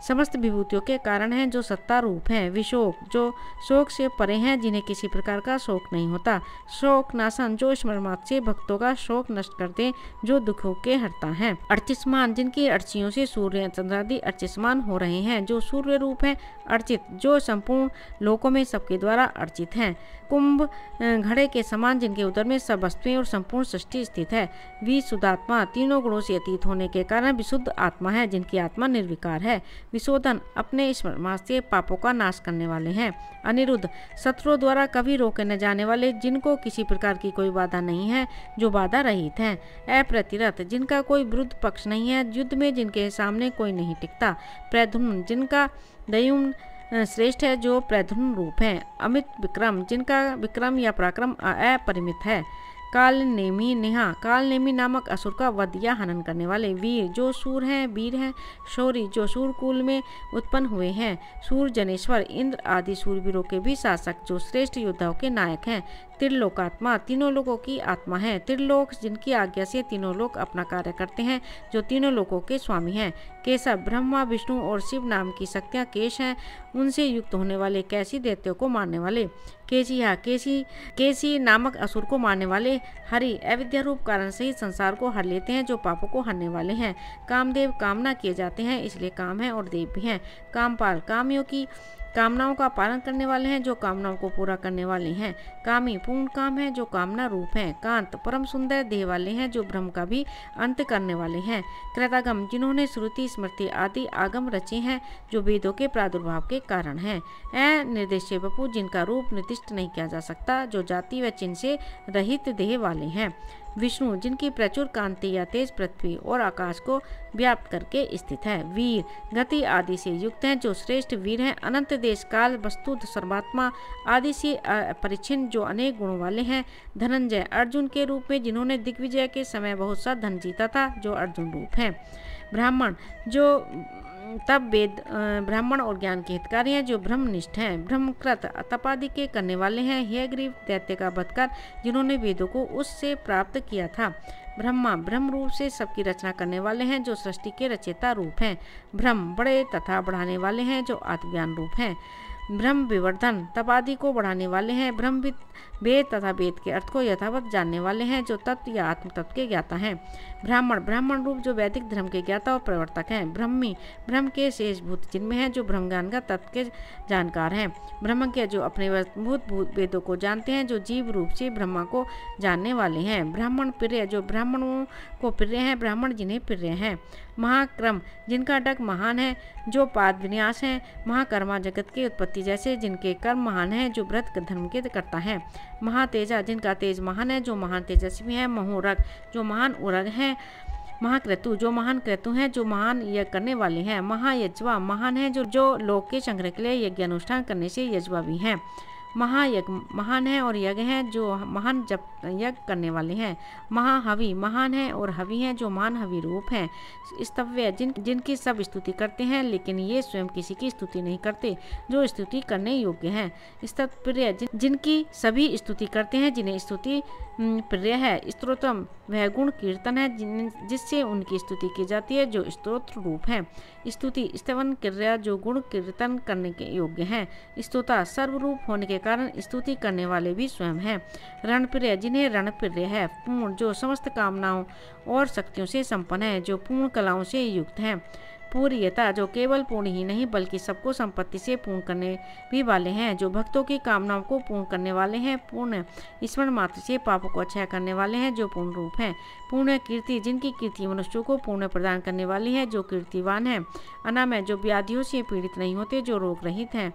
S1: समस्त विभूतियों के कारण हैं, जो सत्ता रूप हैं। विशोक जो शोक से परे हैं, जिन्हें किसी प्रकार का शोक नहीं होता। शोक नाशन जो स्मरण से भक्तों का शोक नष्ट कर दे, जो दुखों के हरता है। अर्चिष्मान जिनकी अर्चियों से सूर्य चंद्रादि अर्चिष्मान हो रहे हैं, जो सूर्य रूप है। अर्चित जो संपूर्ण लोकों में सबके द्वारा अर्चित हैं। कुंभ घड़े के समान जिनके उदर में सब वस्तुएं और संपूर्ण सृष्टि स्थित है। विशुद्धात्मा तीनों गुणों से अतीत होने के कारण विशुद्ध आत्मा है, जिनकी आत्मा निर्विकार है। विशोधन अपने स्मरण से पापों का नाश करने वाले हैं। अनिरुद्ध शत्रुओं द्वारा कभी रोके न जाने वाले, जिनको किसी प्रकार की कोई बाधा नहीं है, जो बाधा रहित हैं। अप्रतिरत जिनका कोई विरुद्ध पक्ष नहीं है, युद्ध में जिनके सामने कोई नहीं टिकता। प्रद्युम्न जिनका दयुम्न श्रेष्ठ है, जो प्रद्युम्न रूप है। अमित विक्रम जिनका विक्रम या पराक्रम अपरिमित है। कालनेमी नेहा कालनेमी नामक असुर का वध या हनन करने वाले। वीर जो सूर हैं वीर हैं। शौरी जो सूर कुल में उत्पन्न हुए हैं। सूर जनेश्वर इंद्र आदि सूरवीरों के भी शासक, जो श्रेष्ठ योद्धाओं के नायक हैं। त्रिलोकात्मा तीनों लोगों की आत्मा है। त्रिलोक जिनकी आज्ञा से तीनों लोग अपना कार्य करते हैं, जो तीनों लोगों के स्वामी हैं। केशव ब्रह्मा विष्णु और शिव नाम की शक्तियाँ केश हैं, उनसे युक्त होने वाले कैसी दैत्यों को मारने वाले। केशिया केसी नामक असुर को मारने वाले। हरि अविद्या रूप कारण से ही संसार को हर लेते हैं, जो पापों को हरने वाले हैं। कामदेव कामना किए जाते हैं, इसलिए काम है और देव भी हैं। कामपाल कामियों की कामनाओं का पालन करने वाले हैं, जो कामनाओं को पूरा करने वाले हैं। कामी पूर्ण काम है, जो कामना रूप हैं। कांत परम सुंदर देह वाले हैं, जो ब्रह्म का भी अंत करने वाले हैं। कृतागम जिन्होंने श्रुति स्मृति आदि आगम रचे हैं, जो वेदों के प्रादुर्भाव के कारण हैं। निर्देश्य वपु जिनका रूप निर्दिष्ट नहीं किया जा सकता, जो जाति व चिन्ह से रहित देह वाले हैं। विष्णु जिनकी प्रचुर कांति या तेज पृथ्वी और आकाश को व्याप्त करके स्थित है। वीर गति आदि से युक्त हैं, जो श्रेष्ठ वीर हैं। अनंत देश काल वस्तु सर्वात्मा आदि से अपरिच्छिन्न, जो अनेक गुणों वाले हैं। धनंजय अर्जुन के रूप में, जिन्होंने दिग्विजय के समय बहुत सा धन जीता था, जो अर्जुन रूप हैं। ब्राह्मण जो तब वेद ब्राह्मण और ज्ञान के हितकारी हैं, जो ब्रह्मनिष्ठ हैं, ब्रह्मकृत तपादि के करने वाले हैं, हयग्रीव दैत्य का वध कर जिन्होंने वेदों को उससे प्राप्त किया था। ब्रह्मा ब्रह्म रूप से सबकी रचना करने वाले हैं, जो सृष्टि के रचयिता रूप हैं। ब्रह्म बड़े तथा बढ़ाने वाले हैं, जो आत्मज्ञान रूप हैं। ब्रह्म विवर्धन तपादि को बढ़ाने वाले हैं। ब्रह्मविद वेद तथा वेद के अर्थ को यथावत जानने वाले हैं, जो तत्व या आत्म तत्व के ज्ञाता हैं। ब्राह्मण ब्राह्मण रूप जो वैदिक धर्म के ज्ञाता और प्रवर्तक हैं। ब्रह्मी ब्रह्म के शेष भूत जिनमें हैं, जो ब्रह्म ज्ञान का तत्व के जानकार हैं। ब्रह्मज्ञ जो अपने भूत वेदों को जानते हैं, जो जीव रूप से ब्रह्मा को जानने वाले हैं। ब्राह्मण प्रिय जो ब्राह्मणों को प्रिय हैं, ब्राह्मण जिन्हें प्रिय हैं। महाक्रम जिनका डग महान है, जो पाद विन्यास हैं। महाकर्मा जगत की उत्पत्ति जैसे जिनके कर्म महान हैं, जो व्रत धर्म के करता है। महातेजा जिनका तेज महान है, जो महान तेजस्वी है। महोरग जो महान उरग हैं। महाक्रतु जो महान क्रतु हैं, जो महान यज्ञ करने वाले हैं। महायज्वा महान है, जो लोक के संग्रह के लिए यज्ञ अनुष्ठान करने से यज्वा भी हैं। महायज्ञ महान है और यज्ञ हैं, जो महान जप यज्ञ करने वाले हैं। महाहवि महान है और हवि हैं, जो महान हवि रूप हैं। स्तव्य जिनकी सब स्तुति करते हैं, लेकिन ये स्वयं किसी की स्तुति नहीं करते, जो स्तुति करने योग्य हैं। स्तुतप्रिय जिनकी सभी स्तुति करते हैं, जिन्हें स्तुति प्रिय है। स्तोत्रम वह गुण कीर्तन है जिससे उनकी स्तुति की जाती है, जो स्तोत्र रूप है। स्तुति स्तवन क्रिया जो गुण कीर्तन करने के योग्य हैं। स्तोता सर्वरूप होने के कारण स्तुति करने वाले भी स्वयं हैं। रणप्रिय जिन्हें रणप्रिय है। पूर्ण जो समस्त कामनाओं और शक्तियों से संपन्न है, जो पूर्ण कलाओं से युक्त हैं। पूर्यता जो केवल पूर्ण ही नहीं बल्कि सबको संपत्ति से पूर्ण करने भी वाले हैं, जो भक्तों की कामनाओं को पूर्ण करने वाले हैं। पूर्ण स्मरण मात्र से पापों को क्षय करने वाले हैं, जो पूर्ण रूप हैं। पूर्ण कीर्ति जिनकी कीर्ति मनुष्यों को पूर्ण प्रदान करने वाली है, जो कीर्तिवान है। अनामय जो व्याधियों से पीड़ित नहीं होते, जो रोग रहित हैं।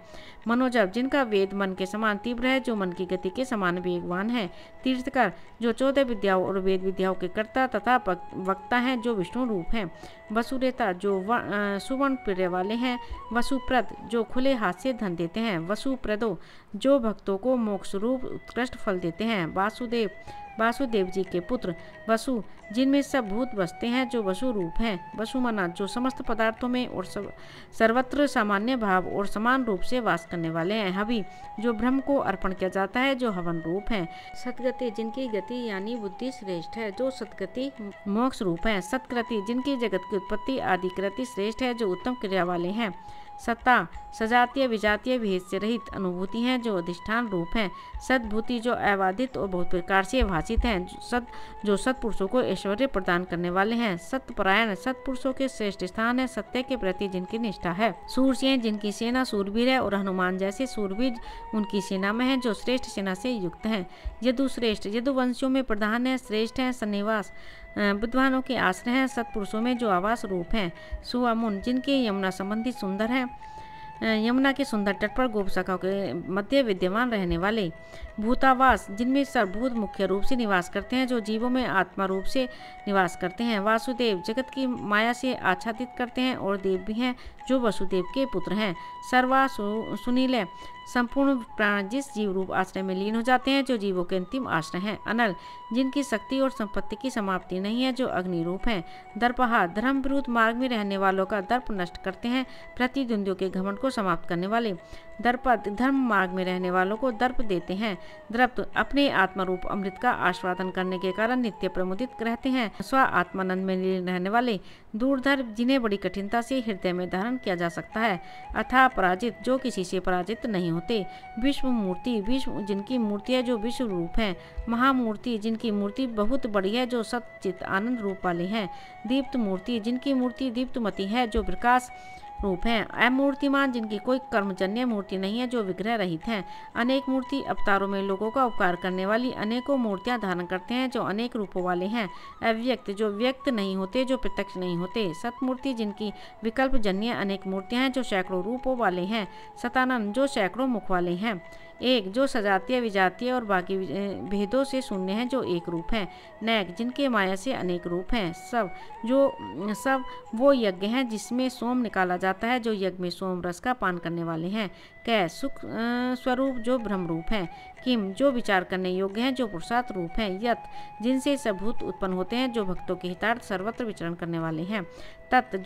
S1: मनोजव जिनका वेद मन के समान तीव्र है, जो मन की गति के समान वेगवान है। तीर्थकर जो 14 विद्याओं और वेद विद्याओं के कर्ता तथा वक्ता हैं, जो विष्णु रूप हैं। वसुरेता जो सुवर्ण प्रिय वाले हैं। वसुप्रद जो खुले हाथ से धन देते हैं। वसुप्रदो जो भक्तों को मोक्ष रूप उत्कृष्ट फल देते हैं। वासुदेव वासुदेव जी के पुत्र। वसु जिनमें सब भूत बसते हैं, जो वसु रूप हैं। वसुमना जो समस्त पदार्थों में और सर्वत्र सामान्य भाव और समान रूप से वास करने वाले हैं। हवि जो ब्रह्म को अर्पण किया जाता है, जो हवन रूप है। सतगति जिनकी गति यानी बुद्धि श्रेष्ठ है, जो सतगति मोक्ष रूप है। सतकृति जिनकी जगत की उत्पत्ति आदि कृति श्रेष्ठ है, जो उत्तम क्रिया वाले हैं। सत्ता सजातीय विजातीय भेद से रहित अनुभूति हैं, जो अधिष्ठान रूप हैं। सद्भूति जो अबाधित और बहुत प्रकार से भाषित हैं। जो सत्पुरुषों को ऐश्वर्य प्रदान करने वाले हैं। सत्यपरायण सत्पुरुषों के श्रेष्ठ स्थान है, सत्य के प्रति जिनकी निष्ठा है। सूरसेन जिनकी सेना सूरवीर है और हनुमान जैसे सूरवीर उनकी सेना में है, जो श्रेष्ठ सेना से युक्त हैं। यदुश्रेष्ठ यदुवंशियों में प्रधान है, श्रेष्ठ है। सन्निवास विद्वानों के आश्रय हैं, सत्पुरुषों में जो आवास रूप हैं। सुअमुन जिनके यमुना संबंधी सुंदर हैं, यमुना के सुंदर तट पर गोप शाखाओं के मध्य विद्यमान रहने वाले। भूतावास जिनमें सर्वभूत मुख्य रूप से निवास करते हैं, जो जीवों में आत्मा रूप से निवास करते हैं। वासुदेव जगत की माया से आच्छादित करते हैं और देव भी हैं, जो वसुदेव के पुत्र हैं। सर्वा सुनील संपूर्ण प्राण जिस जीव रूप आश्रय में लीन हो जाते हैं, जो जीवों के अंतिम आश्रय हैं। अनल जिनकी शक्ति और संपत्ति की समाप्ति नहीं है, जो अग्नि रूप हैं। दर्पहा धर्म विरुद्ध मार्ग में रहने वालों का दर्प नष्ट करते हैं, प्रतिद्वंदियों के घमंड को समाप्त करने वाले। दर्पद धर्म मार्ग में रहने वालों को दर्प देते हैं। द्रप्त अपने आत्मा रूप अमृत का आस्वादन करने के कारण नित्य प्रमुदित रहते हैं। स्व आत्मानंद में लीन रहने वाले। दूरधर जिन्हें बड़ी कठिनता से हृदय में धारण किया जा सकता है। अथा पराजित जो किसी से पराजित नहीं होते। विश्व मूर्ति विश्व जिनकी मूर्ति है, जो विश्व रूप है। महामूर्ति जिनकी मूर्ति बहुत बड़ी है, जो सच्चित आनंद रूप वाले हैं। दीप्त मूर्ति जिनकी मूर्ति दीप्तमती है, जो प्रकाश रूप हैं। अमूर्तिमान जिनकी कोई कर्मजन्य मूर्ति नहीं है, जो विग्रह रहित हैं। अनेक मूर्ति अवतारों में लोगों का उपकार करने वाली अनेकों मूर्तियां धारण करते हैं, जो अनेक रूपों वाले हैं। अव्यक्त जो व्यक्त नहीं होते, जो प्रत्यक्ष नहीं होते। सतमूर्ति जिनकी विकल्प जन्य अनेक मूर्तियां हैं, जो सैकड़ों रूपों वाले हैं। सतानंद जो सैकड़ों मुख वाले हैं। एक जो सजातीय विजातीय और बाकी भेदों से शून्य हैं, जो एक रूप हैं। नैक जिनके माया से अनेक रूप हैं। सब वो यज्ञ हैं जिसमें सोम निकाला जाता है जो यज्ञ में सोम रस का पान करने वाले हैं। कै सुख स्वरूप जो ब्रह्म रूप हैं। किम जो विचार करने योग्य हैं जो पुरुषार्थ रूप हैं। यत जिनसे सब भूत उत्पन्न होते हैं जो भक्तों के हितार्थ सर्वत्र विचरण करने वाले हैं। तत्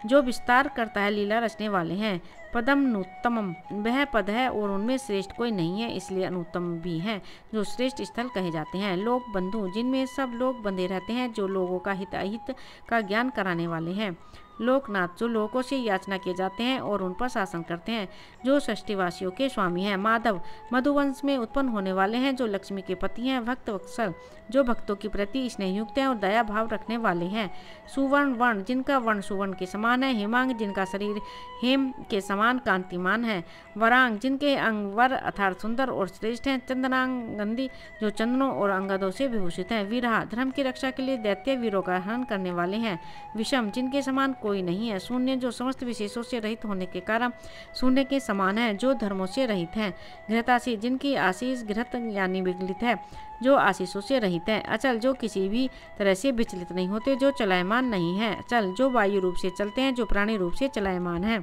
S1: जो विस्तार करता है लीला रचने वाले हैं। पदम अनुत्तमम वह पद है और उनमें श्रेष्ठ कोई नहीं है, इसलिए अनुत्तम भी हैं जो श्रेष्ठ स्थल कहे जाते हैं। लोक बंधु जिनमें सब लोग बंधे रहते हैं जो लोगों का हित का ज्ञान कराने वाले हैं। लोकनाथ जो लोगों से याचना किए जाते हैं और उन पर शासन करते हैं जो षष्टिवासियों के स्वामी हैं। माधव मधुवंश में उत्पन्न होने वाले हैं जो लक्ष्मी के पति हैं। भक्त वत्सल जो भक्तों के प्रति स्नेहयुक्त हैं और दया भाव रखने वाले हैं। सुवर्ण वर्ण जिनका वर्ण सुवर्ण के समान है। हेमांग जिनका शरीर हेम के समान कांतिमान है। वरांग जिनके अंग वर अर्थात सुंदर और श्रेष्ठ हैं। चंदनांगंदी जो चंदनों और अंगदों से विभूषित हैं। वीरहा धर्म की रक्षा के लिए दैत्य वीरों का हनन करने वाले हैं। विषम जिनके समान कोई नहीं है। शून्य जो समस्त विशेषों से रहित होने के कारण शून्य के समान है जो धर्मों से रहित हैं। घृतासी जिनकी आशीष घृत यानी विगलित है जो आशीषों से रहित है। अचल जो किसी भी तरह से विचलित नहीं होते जो चलायमान नहीं है। चल जो वायु रूप से चलते हैं जो प्राणी रूप से चलायमान है।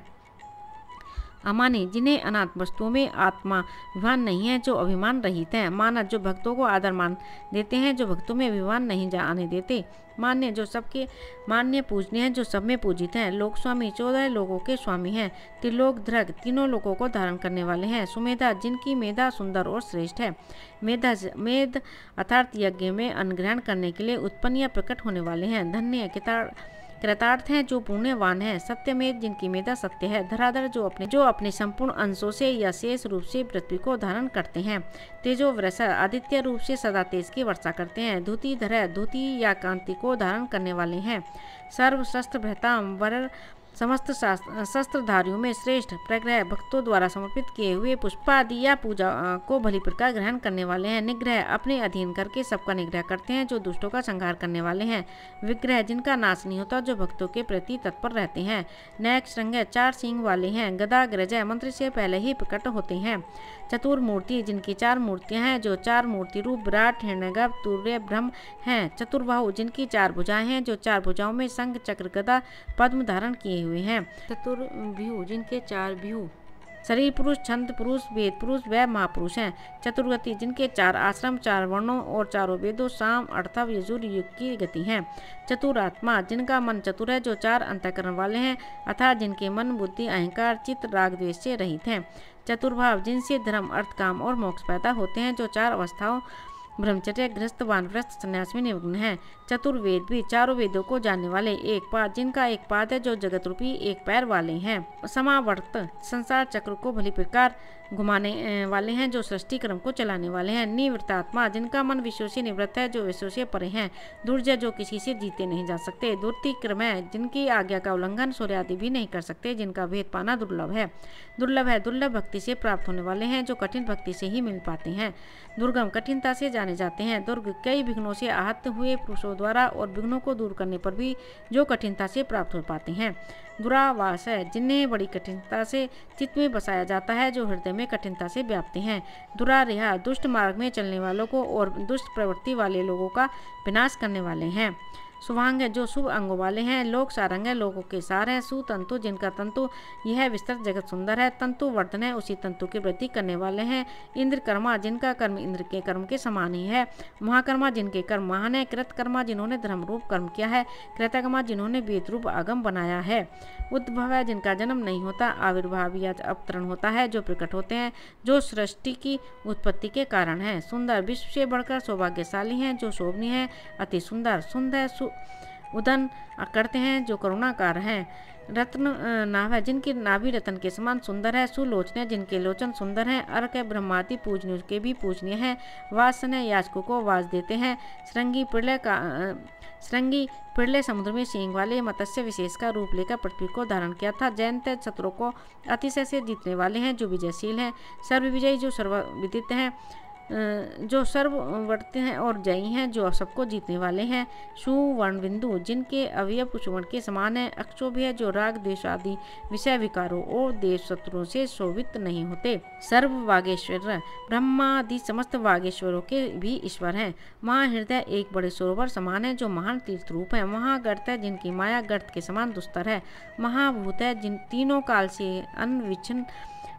S1: अमानी जिन्हें अनात्म वस्तुओं में आत्मा अभिमान नहीं है जो अभिमान रहित हैं। मानद जो भक्तों को आदर मान देते हैं जो भक्तों में अभिमान नहीं आने देते। मान्य जो सबके मान्य पूजनीय हैं जो सब में पूजित हैं। लोक स्वामी 14 लोगों के स्वामी हैं। त्रिलोक ध्रग तीनों लोगों को धारण करने वाले हैं। सुमेधा जिनकी मेधा सुंदर और श्रेष्ठ है। मेध अर्थात यज्ञ में अन्न ग्रहण करने के लिए उत्पन्न या प्रकट होने वाले हैं। धन्य कृतार्थ हैं जो पुण्यवान है। सत्यमेध जिनकी मेधा सत्य है। धराधर जो अपने संपूर्ण अंशों से या शेष रूप से पृथ्वी को धारण करते हैं। तेजो वृषा आदित्य रूप से सदा तेज की वर्षा करते हैं। धूति धर धूति या कांति को धारण करने वाले हैं। सर्व शस्त्र भृताम वर समस्त शस्त्रधारियों में श्रेष्ठ प्रग्रह भक्तों द्वारा समर्पित किए हुए पुष्पादि या पूजा को भली प्रकार ग्रहण करने वाले हैं। निग्रह अपने अधीन करके सबका निग्रह करते हैं जो दुष्टों का संहार करने वाले हैं। विग्रह जिनका नाश नहीं होता जो भक्तों के प्रति तत्पर रहते हैं। नैक श्रृंग 4 सींग वाले हैं। गदा ग्रजय मंत्र से पहले ही प्रकट होते हैं। चतुर्मूर्ति जिनकी 4 मूर्तियां हैं जो 4 मूर्ति रूप विराट हिरण्यगर्भ तुर्य ब्रह्म हैं। चतुर्बाहु जिनकी 4 भुजाएं हैं जो 4 भुजाओं में शंख चक्र गदा पद्म धारण किए हुए हैं। चतुर्व्यूह जिनके 4 व्यूह शरीर पुरुष छंद पुरुष वेद पुरुष व महापुरुष हैं। चतुर्गति जिनके 4 आश्रम 4 वर्णों और 4 वेदों साम अर्थव यजुर युग की गति हैं। चतुरात्मा जिनका मन चतुर है जो 4 अंतःकरण वाले हैं अर्थात जिनके मन बुद्धि अहंकार चित्त राग द्वेष से रहित हैं। चतुर्भाव जिनसे धर्म अर्थ काम और मोक्ष पैदा होते हैं जो 4 अवस्थाओं ब्रह्मचर्य गृहस्थ वानप्रस्थ संन्यास में निमग्न है। चतुर्वेद भी 4 वेदों को जानने वाले। एक पाद जिनका एक पाद है जो जगत रूपी एक पैर वाले हैं। समावर्त संसार चक्र को भली प्रकार घुमाने वाले हैं जो सृष्टि क्रम को चलाने वाले हैं। निवृत्तात्मा जिनका मन विषयों से निवृत्त है जो विषयों से परे हैं। दुर्जय जो किसी से जीते नहीं जा सकते। दुर्तिक्रम है जिनकी आज्ञा का उल्लंघन सूर्य आदि भी नहीं कर सकते जिनका भेद पाना दुर्लभ है। दुर्लभ भक्ति से प्राप्त होने वाले हैं जो कठिन भक्ति से ही मिल पाते हैं। दुर्गम कठिनता से जाने जाते हैं। दुर्ग कई विघ्नों से आहत हुए पुरुषों द्वारा और विघ्नों को दूर करने पर भी जो कठिनता से प्राप्त हो पाते हैं। दुरावास है जिन्हें बड़ी कठिनता से चित्त में बसाया जाता है जो हृदय में कठिनता से व्याप्ति हैं। दुरारिहा दुष्ट मार्ग में चलने वालों को और दुष्ट प्रवृत्ति वाले लोगों का विनाश करने वाले हैं। शुभांग जो शुभ अंगों वाले हैं। लोक सारंग लोगों के सार हैं। सुतंतु जिनका तंतु यह विस्तृत जगत सुंदर है। तंतु वर्धन है उसी तंतु की वृद्धि करने वाले हैं। इंद्र कर्मा जिनका कर्म इंद्र के कर्म के समान ही है। महाकर्मा जिनके कर्म महान है। कृतकर्मा जिन्होंने धर्म रूप कर्म किया है। कृतकर्मा जिन्होंने वेद रूप आगम बनाया है। उद्भव है जिनका जन्म नहीं होता। आविर्भाव या अवतरण होता है जो प्रकट होते हैं जो सृष्टि की उत्पत्ति के कारण है। सुंदर विश्व से बढ़कर सौभाग्यशाली हैं जो शोभनीय है अति सुंदर। सुंदर उदन करते हैं जो करुणाकार हैं। रत्न नाभ है जिनकी नाभि रत्न के समान सुंदर है। सुलोचन जिनके लोचन सुंदर हैं। अर्क ब्रह्मादि पूजनीय के भी पूजनीय हैं। वासन याचकों को वास देते हैं। श्रृंगी पिड़ले समुद्र में सींग वाले मत्स्य विशेष का रूप लेकर पृथ्वी को धारण किया था। जयंत शत्रुओं को अतिशय से जीतने वाले हैं जो विजयशील हैं। सर्वविजयी जो सर्वविदित हैं। जो सर्ववर्ती हैं और जयी हैं, जो सबको जीतने वाले हैं। सुवर्ण बिंदु, जिनके अवयव सुवर्ण के समान है। अक्षोभ है, जो राग द्वेष आदि विषय विकारों और देश शत्रुओं से शोभित नहीं होते। सर्व वागेश्वर, ब्रह्मादि समस्त वागेश्वरों के भी ईश्वर हैं। महाहृदय, एक बड़े सरोवर समान है, जो महान तीर्थ रूप है। महागर्त है, जिनकी माया गर्त के समान दुस्तर है। महाभूत है, जिन तीनों काल से अनविच्छिन्न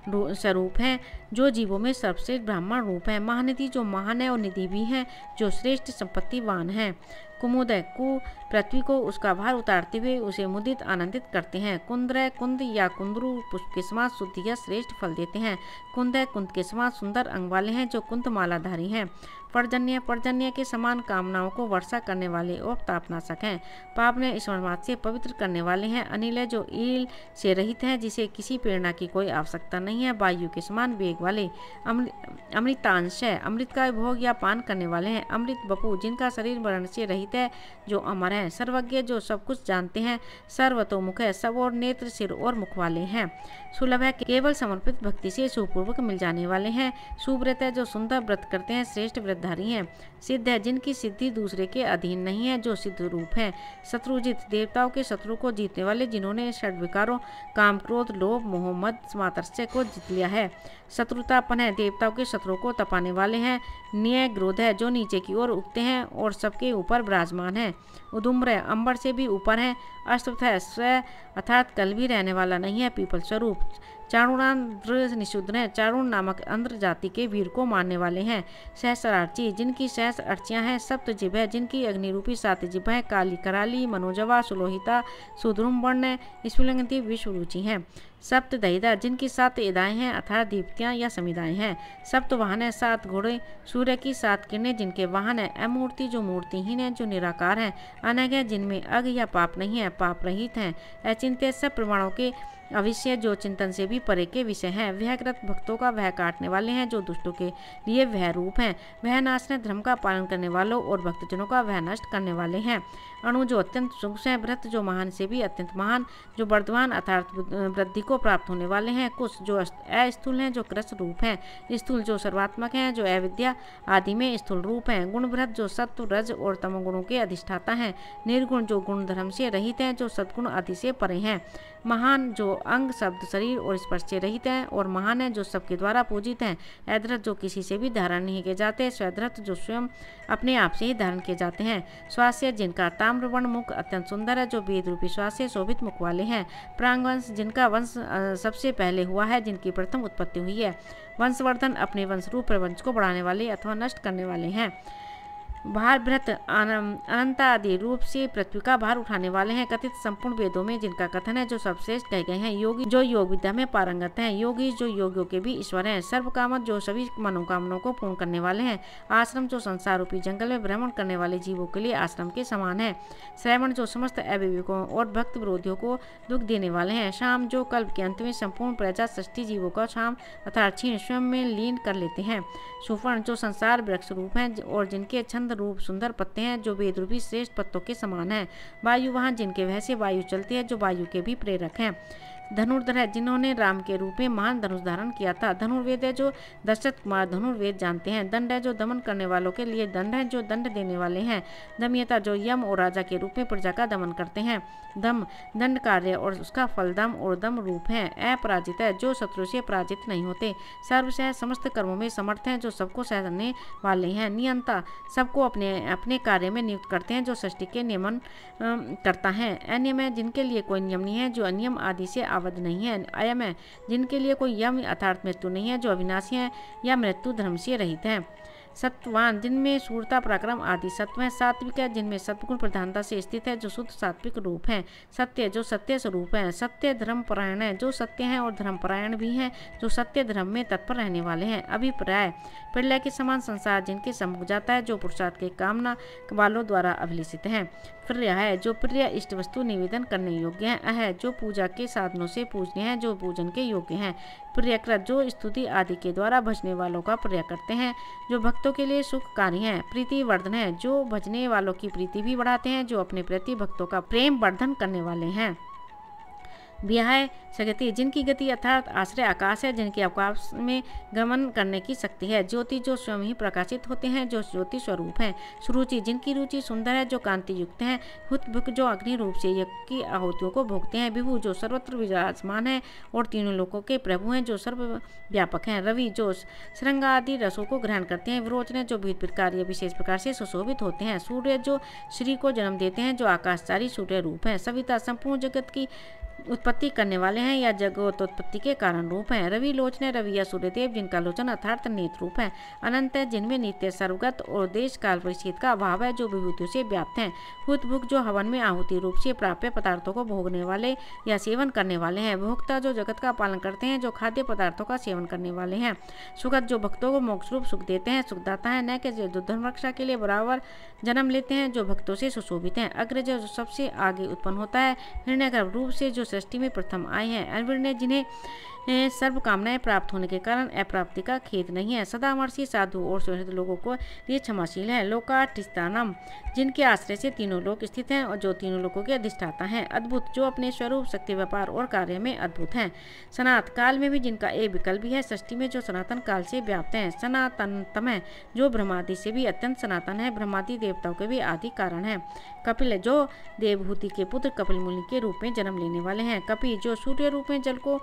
S1: स्वरूप है, जो जीवों में सर्वश्रेष्ठ ब्राह्मण रूप है। महानिधि, जो महान है और निधि भी है, जो श्रेष्ठ संपत्तिवान है। कुमुदय, पृथ्वी को उसका भार उतारते हुए उसे मुदित आनंदित करते हैं। कुंद्रय, कुंद या कुंदरू पुष्प के समान शुद्ध या श्रेष्ठ फल देते हैं। कुंदय, कुंद के समान सुंदर अंग वाले हैं, जो कुंद मालाधारी हैं। पर्जन्य, पर्जन्य के समान कामनाओं को वर्षा करने वाले और तापनाशक हैं। पावने, स्मरणमात्र से पवित्र करने वाले हैं। अनिल है, जो ईल से रहित है, जिसे किसी प्रेरणा की कोई आवश्यकता नहीं है। वायु के समान वेग वाले। अमृतांश है, अमृत का भोग या पान करने वाले हैं। अमृत बपू, जिनका शरीर वर्ण से रहित है, जो अमर है। सर्वज्ञ, जो सब कुछ जानते हैं। सर्वतोमुख है, सब और नेत्र, सिर और मुख वाले हैं। सुलभ है, केवल समर्पित भक्ति से सुपूर्वक मिल जाने वाले हैं। सुव्रत है, जो सुंदर व्रत करते हैं, श्रेष्ठ व्रतधारी हैं। सिद्ध है, जिनकी सिद्धि दूसरे के अधीन नहीं है, जो सिद्ध रूप है। शत्रुजित, देवताओं के शत्रु को जीतने वाले, जिन्होंने षड्विकारों काम, क्रोध, लोभ, मोह, मद, मातर्स्य को जीत लिया है। शत्रुतापन है, देवताओं के शत्रु को तपाने वाले हैं। न्याय क्रोध है, जो नीचे की ओर उगते हैं और सबके ऊपर विराजमान है। उदुम्र, अंबर से भी ऊपर है। अश्वत्थ है, स्व अर्थात कल भी रहने वाला नहीं है, पीपल स्वरूप। चारुणांध्र निशुद्ध है, चारुण नामक अंध्र जाति के वीर को मारने वाले हैं। सहस्रार्ची, जिनकी सहस्र अर्चियां हैं। सप्त जिभ है, जिनकी अग्निरूपी 7 जिभ है। काली, कराली, मनोजवा, सुलोहिता, सुद्रुम वर्ण, स्फुलिंगति, विश्वरुचि हैं। सप्त दहिता, जिनकी 7 एदाएं हैं, अर्थात दीप्तियां या समिदाएं हैं। सप्त वाहन है, 7 घोड़े। सूर्य की 7 किरणें, जिनके वाहन है। अमूर्ति, जो मूर्तिहीन है, जो निराकार है। अनग है, जिनमें अग या पाप नहीं है, पाप रहित हैं। अचिंत्य, सब प्रमाणों के अविषय, जो चिंतन से भी परे के विषय हैं। वहकृत, भक्तों का वह काटने वाले हैं, जो दुष्टों के लिए वह रूप हैं। वह नाश, धर्म का पालन करने वालों और भक्तजनों का वह नष्ट करने वाले हैं। अणु, जो अत्यंत सूक्ष्म है। व्रत, जो महान से भी अत्यंत महान, जो वर्धमान अर्थात वृद्धि को प्राप्त होने वाले हैं। कुश, जो अस्थूल हैं, जो कृष्ण रूप हैं। स्थूल, जो सर्वात्मक हैं, जो अविद्या आदि में स्थूल रूप हैं। गुणभृत, जो सत्व, रज और तमोगुणों के अधिष्ठाता हैं। निर्गुण, जो गुण धर्म से रहित हैं, जो सद्गुण आदि से परे हैं। महान, जो अंग, शब्द, शरीर और स्पर्श से रहित हैं और महान है, जो सबके द्वारा पूजित हैं। अधृत, जो किसी से भी धारण नहीं किए जाते। स्वधृत, जो स्वयं अपने आप से ही धारण किए जाते हैं। स्वास्य, जिनका ताम्रवर्ण मुख अत्यंत सुंदर है, जो वेद रूपी श्वास से शोभित मुख वाले हैं। प्रांगवंश, जिनका वंश सबसे पहले हुआ है, जिनकी प्रथम उत्पत्ति हुई है। वंशवर्धन, अपने वंश रूप प्रवंश को बढ़ाने वाले अथवा नष्ट करने वाले हैं। भारभृत, अनंत आदि रूप से पृथ्वी का भार उठाने वाले हैं। कथित, संपूर्ण वेदों में जिनका कथन है, जो सर्वश्रेष्ठ कहे गए हैं। योगी, जो योग विद्या में पारंगत हैं। योगी, जो योगियों के भी ईश्वर हैं। सर्वकामत, जो सभी मनोकामनाओं को पूर्ण करने वाले हैं। आश्रम, जो संसार रूपी जंगल में भ्रमण करने वाले जीवों के लिए आश्रम के समान है। श्रवण, जो समस्त अविवेकों और भक्त विरोधियों को दुख देने वाले हैं। शाम, जो कल्प के अंत में संपूर्ण प्रजा सृष्टि जीवों का शाम अर्थात क्षीण स्वयं में लीन कर लेते हैं। सुफर्ण, जो संसार वृक्ष रूप हैं और जिनके छंद रूप सुंदर पत्ते हैं, जो वेद रूपी श्रेष्ठ पत्तों के समान हैं। वायु वाहन, जिनके वह से वायु चलती है, जो वायु के भी प्रेरक हैं। धनुर्धर है, जिन्होंने राम के रूप में महान धनुष धारण किया था। धनुर्वेद है, जो दशरथ कुमार धनुर्वेद जानते हैं। दंड है, जो दमन करने वालों के लिए दंड है, जो दंड देने वाले हैं। दमयता, जो यम और राजा के रूप में प्रजा का दमन करते हैं। दम, दंड कार्य और उसका फल दम और दम रूप है। अपराजित है, जो शत्रु से पराजित नहीं होते। सर्वशः, समस्त कर्मों में समर्थ हैं, जो सबको सहने वाले हैं। नियंता, सबको अपने अपने कार्य में नियुक्त करते हैं, जो सृष्टि के नियमन करता है। अनियम है, जिनके लिए कोई नियम नहीं है, जो अनियम आदि से आवद्ध नहीं है। अयम है, जिनके लिए कोई यम अर्थात मृत्यु नहीं है, जो अविनाशी है या मृत्यु धर्म से रहित है। सत्वान, जिनमें शूरता पराक्रम आदि सत्व है। सात्विक है, जिनमें सत्वगुण प्रधानता से स्थित है, जो शुद्ध सात्विक रूप है। सत्य, जो सत्य स्वरूप है। सत्य, धर्म परायण है, जो सत्य हैं और धर्म परायण भी हैं, जो सत्य धर्म में तत्पर रहने वाले हैं। अभिप्राय, प्रलय के समान संसार जिनके सम्मुख जाता है, जो पुरुषार्थ के कामना वालों द्वारा अभिलषित हैं। प्रिय है, जो प्रिय इष्ट वस्तु निवेदन करने योग्य है। अह, जो पूजा के साधनों से पूजनीय है, जो पूजन के योग्य हैं। प्रियकृत, जो स्तुति आदि के द्वारा भजने वालों का प्रिय करते हैं, जो भक्तों के लिए सुखकारी हैं। प्रीति वर्धन है, जो भजने वालों की प्रीति भी बढ़ाते हैं, जो अपने प्रति भक्तों का प्रेम वर्धन करने वाले हैं। व्याह सगति, जिनकी गति अर्थात आश्रय आकाश है, जिनके आकाश में गमन करने की शक्ति है। ज्योति, जो स्वयं ही प्रकाशित होते हैं, जो ज्योति स्वरूप हैं। सुरुचि, जिनकी रुचि सुंदर है, जो कांति युक्त है। हुत भुक, जो अग्नि रूप से यज्ञ की आहुतियों को भोगते हैं। विभु, जो सर्वत्र विराजमान है और तीनों लोकों के प्रभु हैं, जो सर्वव्यापक हैं। रवि, जो श्रृंग आदि रसों को ग्रहण करते हैं। विरोचन, जो विविध प्रकार या विशेष प्रकार से सुशोभित होते हैं। सूर्य, जो श्री को जन्म देते हैं, जो आकाशचारी सूर्य रूप हैं। सविता, संपूर्ण जगत की उत्पत्ति करने वाले हैं या जगतोत्पत्ति के कारण रूप हैं। रवि लोचन, रवि या सूर्यदेव, जिनका लोचन अर्थात नेत्र रूप है। अनंत है, जिनमें नित्य सर्वगत और देश काल परिचित का अभाव है, जो विभूतियों से व्याप्त हैं। हुत भुक, जो हवन में आहुति रूप से प्राप्य पदार्थों को भोगने वाले या सेवन करने वाले हैं। भोक्ता, जो जगत का पालन करते हैं, जो खाद्य पदार्थों का सेवन करने वाले हैं। सुखद, जो भक्तों को मोक्ष रूप सुख देते हैं। सुखदाता है, न कि जो धर्मरक्षा के लिए बराबर जन्म लेते हैं, जो भक्तों से सुशोभित हैं। अग्रज, जो सबसे आगे उत्पन्न होता है। हिरण्यगर्भ रूप से, जो सृष्टि में प्रथम आए हैं। अनिर्वण्य, जिन्हें सर्व कामनाएं प्राप्त होने के कारण अप्राप्ति का खेद नहीं है। सदामर्षी, साधु और सुहृद लोगों को लिए क्षमाशील है। लोकाधिष्ठानम, जिनके आश्रय से तीनों लोक स्थित हैं और जो तीनों लोकों के अधिष्ठाता हैं। अद्भुत, जो अपने स्वरूप शक्ति व्यापार और कार्य में अद्भुत हैं। सनात, काल में भी जिनका एक विकल्प भी है। सृष्टि में, जो सनातन काल से व्याप्त हैं। सनातनतम, जो ब्रह्मादि से भी अत्यंत सनातन है, ब्रह्मादि देवताओं के भी आदि कारण है। कपिल, जो देवहूति के पुत्र कपिल मुनि के रूप में जन्म लेने वाले हैं। कपि, जो सूर्य रूप में जल को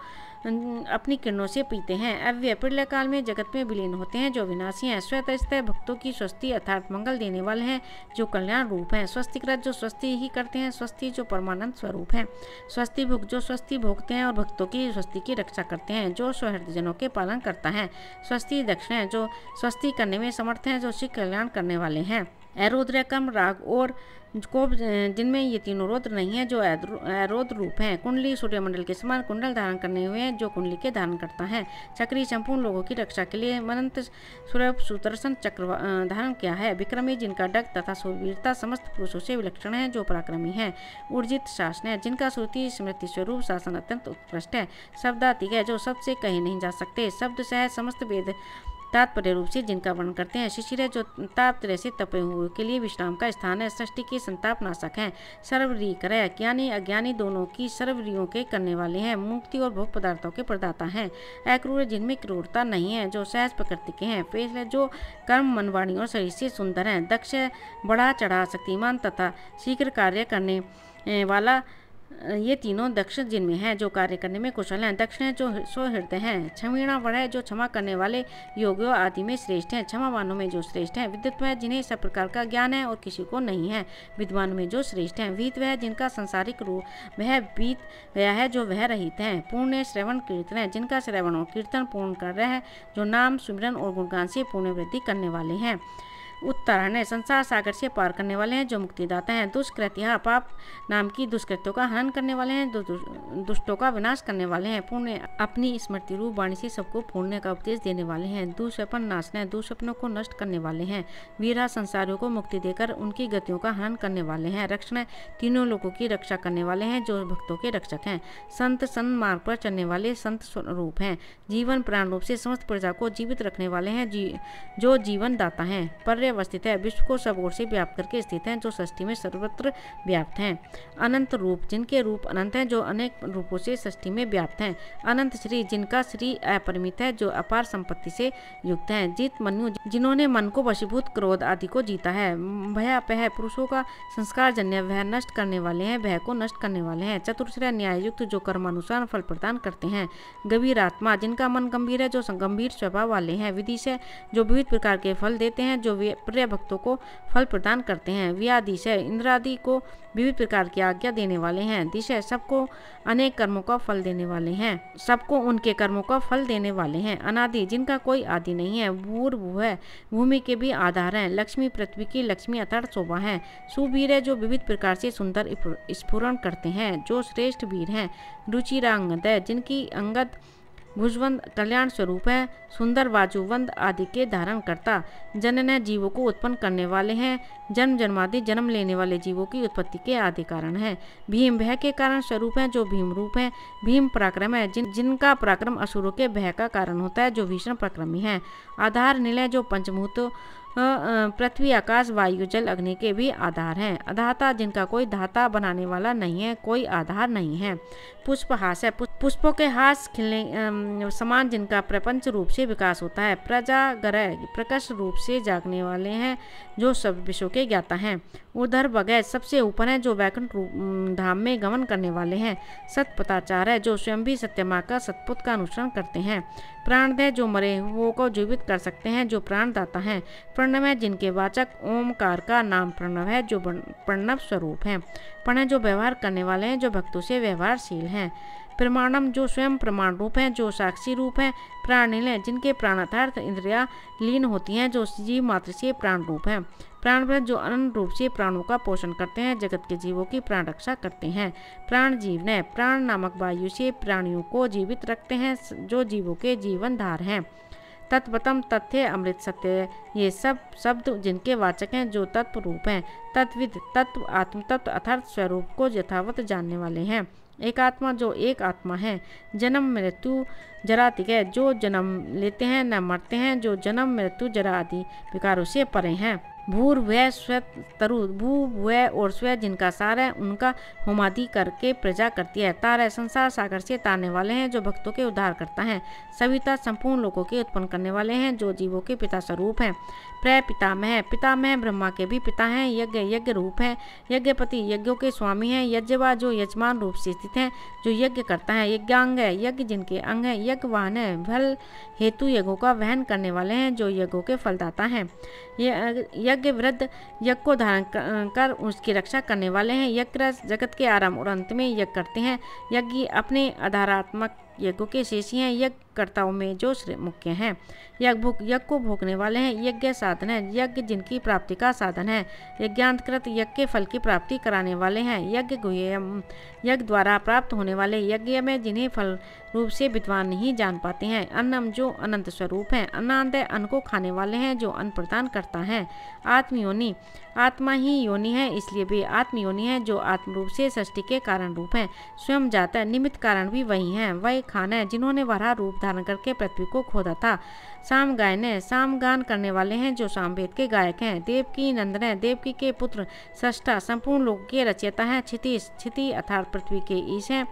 S1: अपनी किरणों से पीते हैं। अव्यय, प्रलय काल में जगत में विलीन होते हैं, जो विनाशी हैं। स्वतः, भक्तों की स्वस्ति अर्थात मंगल देने वाले हैं, जो कल्याण रूप हैं। स्वस्तिकृत, जो स्वस्ति ही करते हैं। स्वस्ति, जो परमानंद स्वरूप हैं। स्वस्ति भुक, जो स्वस्ति भोगते हैं और भक्तों की स्वस्ति की रक्षा करते हैं, जो स्वहृदय जनों के पालन करता है। स्वस्ति दक्षिण, जो स्वस्ति करने में समर्थ हैं, जो शीघ्र कल्याण करने वाले हैं। अरुद्र, कम, राग और कोप, जिनमें ये तीनों रुद्र नहीं है, जो अरुद्र रूप हैं। कुंडली, सूर्यमंडल के समान कुंडल धारण करने हुए हैं, जो कुंडली के धारण करता है। चक्री, संपूर्ण लोगों की रक्षा के लिए अनंत सुदर्शन चक्र धारण किया है। विक्रमी, जिनका डग तथा शूरवीरता समस्त पुरुषों से विलक्षण है, जो पराक्रमी है। ऊर्जित, शासन है, जिनका श्रुति स्मृति स्वरूप शासन अत्यंत उत्कृष्ट है। शब्दातिक है, जो सबसे कहे नहीं जा सकते। शब्द सह, समस्त वेद तात्पर्य रूप से जिनका वर्णन करते हैं। शिशिर है, जो ताप तरह से तपे हुए के लिए विश्राम का स्थान है। सृष्टि के संताप नाशक हैं। सर्वरीकर है, ज्ञानी अज्ञानी दोनों की सर्वरियों के करने वाले हैं। मुक्ति और भोग पदार्थों के प्रदाता हैं। अक्रूर, जिनमें क्रूरता नहीं है, जो सहज प्रकृति के हैं। पेश है, जो कर्म मन वाणी और शरीर से सुंदर हैं। दक्ष, बड़ा चढ़ा शक्तिमान तथा शीघ्र कार्य करने वाला, ये तीनों दक्ष जिनमें हैं, जो कार्य करने में कुशल हैं। दक्षिण है, जो सुहृदय हैं। क्षमीणा, वह है, जो क्षमा करने वाले योगियों आदि में श्रेष्ठ हैं। क्षमावानों में जो श्रेष्ठ हैं। विद्युत, वह जिन्हें सब प्रकार का ज्ञान है और किसी को नहीं है। विद्वान में जो श्रेष्ठ हैं। वीत, वह जिनका संसारिक रूप वह बीत गया है, जो वह रहित हैं। पूर्ण, श्रवण कीर्तन है, जिनका श्रवण और कीर्तन पूर्ण कर रहे हैं, जो नाम सुमिरन और गुणगान से पूर्ण वृद्धि करने वाले हैं। उत्तरायण है, संसार सागर से पार करने वाले हैं, जो मुक्तिदाता हैं। दुष्कृत्य, पाप नाम की दुष्कृत्यों का हनन करने वाले हैं, दुष्टों का विनाश करने वाले हैं। पुण्य, अपनी स्मृति रूप वाणी से सबको पुण्य का उपदेश देने वाले हैं। दुष्वपन, नाशना, दुष्वपनों को नष्ट करने वाले हैं। वीरा, संसारियों को मुक्ति देकर उनकी गतियों का हनन करने वाले हैं। रक्षण, तीनों लोगों की रक्षा करने वाले हैं, जो भक्तों के रक्षक हैं। संत, सन्मार्ग पर चलने वाले संत स्वरूप हैं। जीवन, प्राण रूप से समस्त प्रजा को जीवित रखने वाले हैं, जो जीवन दाता हैं। अवस्थित है, विश्व को सब ओर से व्याप्त करके स्थित हैं, जो सृष्टि में सर्वत्र व्याप्त हैं। अनंत रूप, जिनके रूप अनंत हैं, जो अनेक रूपों से सृष्टि में व्याप्त हैं। अनंत श्री, जिनका श्री अपरिमित है, जो अपार संपत्ति से युक्त हैं। जीत मनु, जिन्होंने मन को वशीभूत क्रोध आदि को जीता है। भय, अपह, पुरुषों का संस्कार जन्य भय नष्ट करने वाले हैं, भय को नष्ट करने वाले हैं। चतुर्श्रय, न्याय युक्त, जो कर्मानुसार फल प्रदान करते हैं। गंभीर आत्मा, जिनका मन गंभीर है, जो गंभीर स्वभाव वाले हैं। विदिशय, जो विविध प्रकार के फल देते हैं, जो प्रिय भक्तों को फल प्रदान करते हैं। व्यादिशय, इंद्रादि को विविध प्रकार की आज्ञा देने वाले हैं। दिशय, सबको अनेक कर्मों का फल देने वाले हैं, सबको उनके कर्मों का फल देने वाले हैं। अनादि, जिनका कोई आदि नहीं है। भूर्भुवः, भूमि के भी आधार हैं। लक्ष्मी, पृथ्वी की लक्ष्मी अर्थात शोभा है। सुवीर है, जो विविध प्रकार से सुंदर स्फुरण करते हैं, जो श्रेष्ठ वीर हैं। रुचिरांगद, जिनकी अंगद भुजवंद कल्याण स्वरूप है, सुंदर बाजूवंद आदि के धारण करता। जनन, जीवों को उत्पन्न करने वाले हैं। जन्म जन्मादि, जन्म लेने वाले जीवों की उत्पत्ति के आदि कारण है। भीम, भय के कारण स्वरूप है, जो भीम रूप है। भीम, पराक्रम है, जिनका पराक्रम असुरों के भय का कारण होता है, जो भीषण पराक्रमी है। आधार, निलय, जो पंचभूतों पृथ्वी आकाश वायु जल अग्नि के भी आधार हैं। अधाता जिनका कोई धाता बनाने वाला नहीं है, कोई आधार नहीं है। पुष्पहास है, पुष्पों के हास खिलने समान जिनका प्रपंच रूप से विकास होता है। प्रजागर प्रकर्ष रूप से जागने वाले हैं, जो सब विषयों के ज्ञाता हैं। उधर बगैर सबसे ऊपर है, जो वैकुंठ धाम में गमन करने वाले हैं। सतपथाचार है, जो स्वयं भी सत्यमा का सतपुत का अनुसरण करते हैं। प्राणदय जो मरे हुओं को जीवित कर सकते हैं, जो प्राणदाता हैं। प्रणव है, जिनके वाचक ओमकार का नाम प्रणव है, जो प्रणव स्वरूप है। पण है, जो व्यवहार करने वाले हैं, जो भक्तों से व्यवहारशील हैं। प्रमाणम जो स्वयं प्रमाण रूप हैं, जो साक्षी रूप हैं। प्राणिल है, जिनके प्राणार्थार्थ इंद्रिया लीन होती हैं, जो जीव मात्र से प्राण रूप हैं। प्राणव्रत जो अनंत रूप से प्राणों का पोषण करते हैं, जगत के जीवों की प्राण रक्षा करते हैं। प्राण जीवन है, प्राण नामक वायु से प्राणियों को जीवित रखते हैं, जो जीवों के जीवन धार हैं। तत्वतम, तथ्य, अमृत, सत्य, ये सब शब्द जिनके वाचक हैं, जो तत्व रूप हैं। तत्विद, तत्व, आत्म तत्व अर्थात स्वरूप को यथावत जानने वाले हैं। एक आत्मा जो एक आत्मा है। जन्म मृत्यु जरा तिगय, जो जन्म लेते हैं न मरते हैं, जो जन्म मृत्यु जरा आदि विकारों से परे हैं। भूर्भुवः स्व तरु, भू भुवः और स्व जिनका सार है, उनका होमादि करके प्रजा करती है। तार है, संसार सागर से तारने वाले हैं, जो भक्तों के उद्धार करता है। सविता संपूर्ण लोगों के उत्पन्न करने वाले हैं, जो जीवों के पिता स्वरूप हैं। प्रय पितामह है, पितामह ब्रह्मा के भी पिता हैं। यज्ञ यज्ञ रूप है, यज्ञपति यज्ञों के स्वामी हैं। यज्ञवा जो यजमान रूप से स्थित हैं, जो यज्ञ करता है। यज्ञांग है, यज्ञ जिनके अंग है। यज्ञवाहन है, फल हेतु यज्ञों का वहन करने वाले हैं, जो यज्ञों के फलदाता हैं। यज्ञ वृद्ध यज्ञ को धारण कर उसकी रक्षा करने वाले हैं। यज्ञ जगत के आरंभ और अंत में यज्ञ करते हैं। यज्ञ अपने आधारात्मक यज्ञों के शेषी हैं। यज्ञ कर्ताओं में जो मुख्य हैं। यज्ञ को भोगने वाले हैं। यज्ञ साधन है, यज्ञ जिनकी प्राप्ति का साधन है। यज्ञांतकृत यज्ञ के फल की प्राप्ति कराने वाले हैं। यज्ञ गुह्यम, यज्ञ द्वारा प्राप्त होने वाले। यज्ञ में जिन्हें फल रूप से विद्वान नहीं जान पाते हैं। अन्नम जो अनंत स्वरूप है। अन्नादय अन्न को खाने वाले हैं, जो अन्न प्रदान करता है। आत्मयोनि, आत्मा ही योनि है, इसलिए वे आत्मयोनि है, जो आत्म रूप से सृष्टि के कारण रूप हैं। स्वयं जाता है, निमित्त कारण भी वही हैं। वही खान है, जिन्होंने वराह रूप धारण करके पृथ्वी को खोदा था। साम गायन है, साम गान करने वाले हैं, जो सामवेद के गायक हैं। देवकी नंदन है, देवकी के पुत्र सृष्टा संपूर्ण लोगों के रचयिता हैं। क्षितिज, क्षिति अर्थात पृथ्वी के ईश हैं।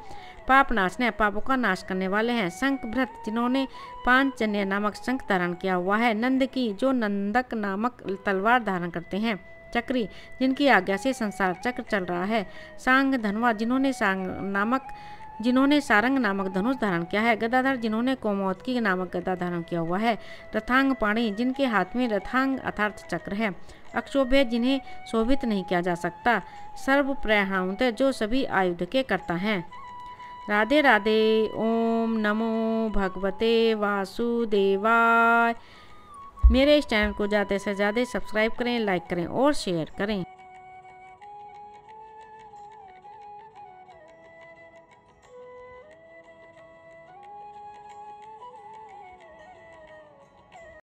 S1: पाप नाशने, पापों का नाश करने वाले हैं। शंख भ्रत, जिन्होंने पांचजन्य नामक शंख धारण किया हुआ है। नंद की, जो नंदक नामक तलवार धारण करते हैं। चक्री, जिनकी आज्ञा से संसार चक्र चल रहा है। सांग धनवा, जिन्होंने सारंग नामक धनुष धारण किया है। गदाधर, जिन्होंने कोमोदकी नामक गदा धारण किया हुआ है। रथांग पाणी, जिनके हाथ में रथांग अर्थात चक्र है। अक्षोभ्य, जिन्हें शोभित नहीं किया जा सकता। सर्व प्रहणाउत, जो सभी आयुध के करता हैं। राधे राधे। ओम नमो भगवते वासुदेवाय। मेरे इस चैनल को ज़्यादा से ज़्यादा सब्सक्राइब करें, लाइक करें और शेयर करें।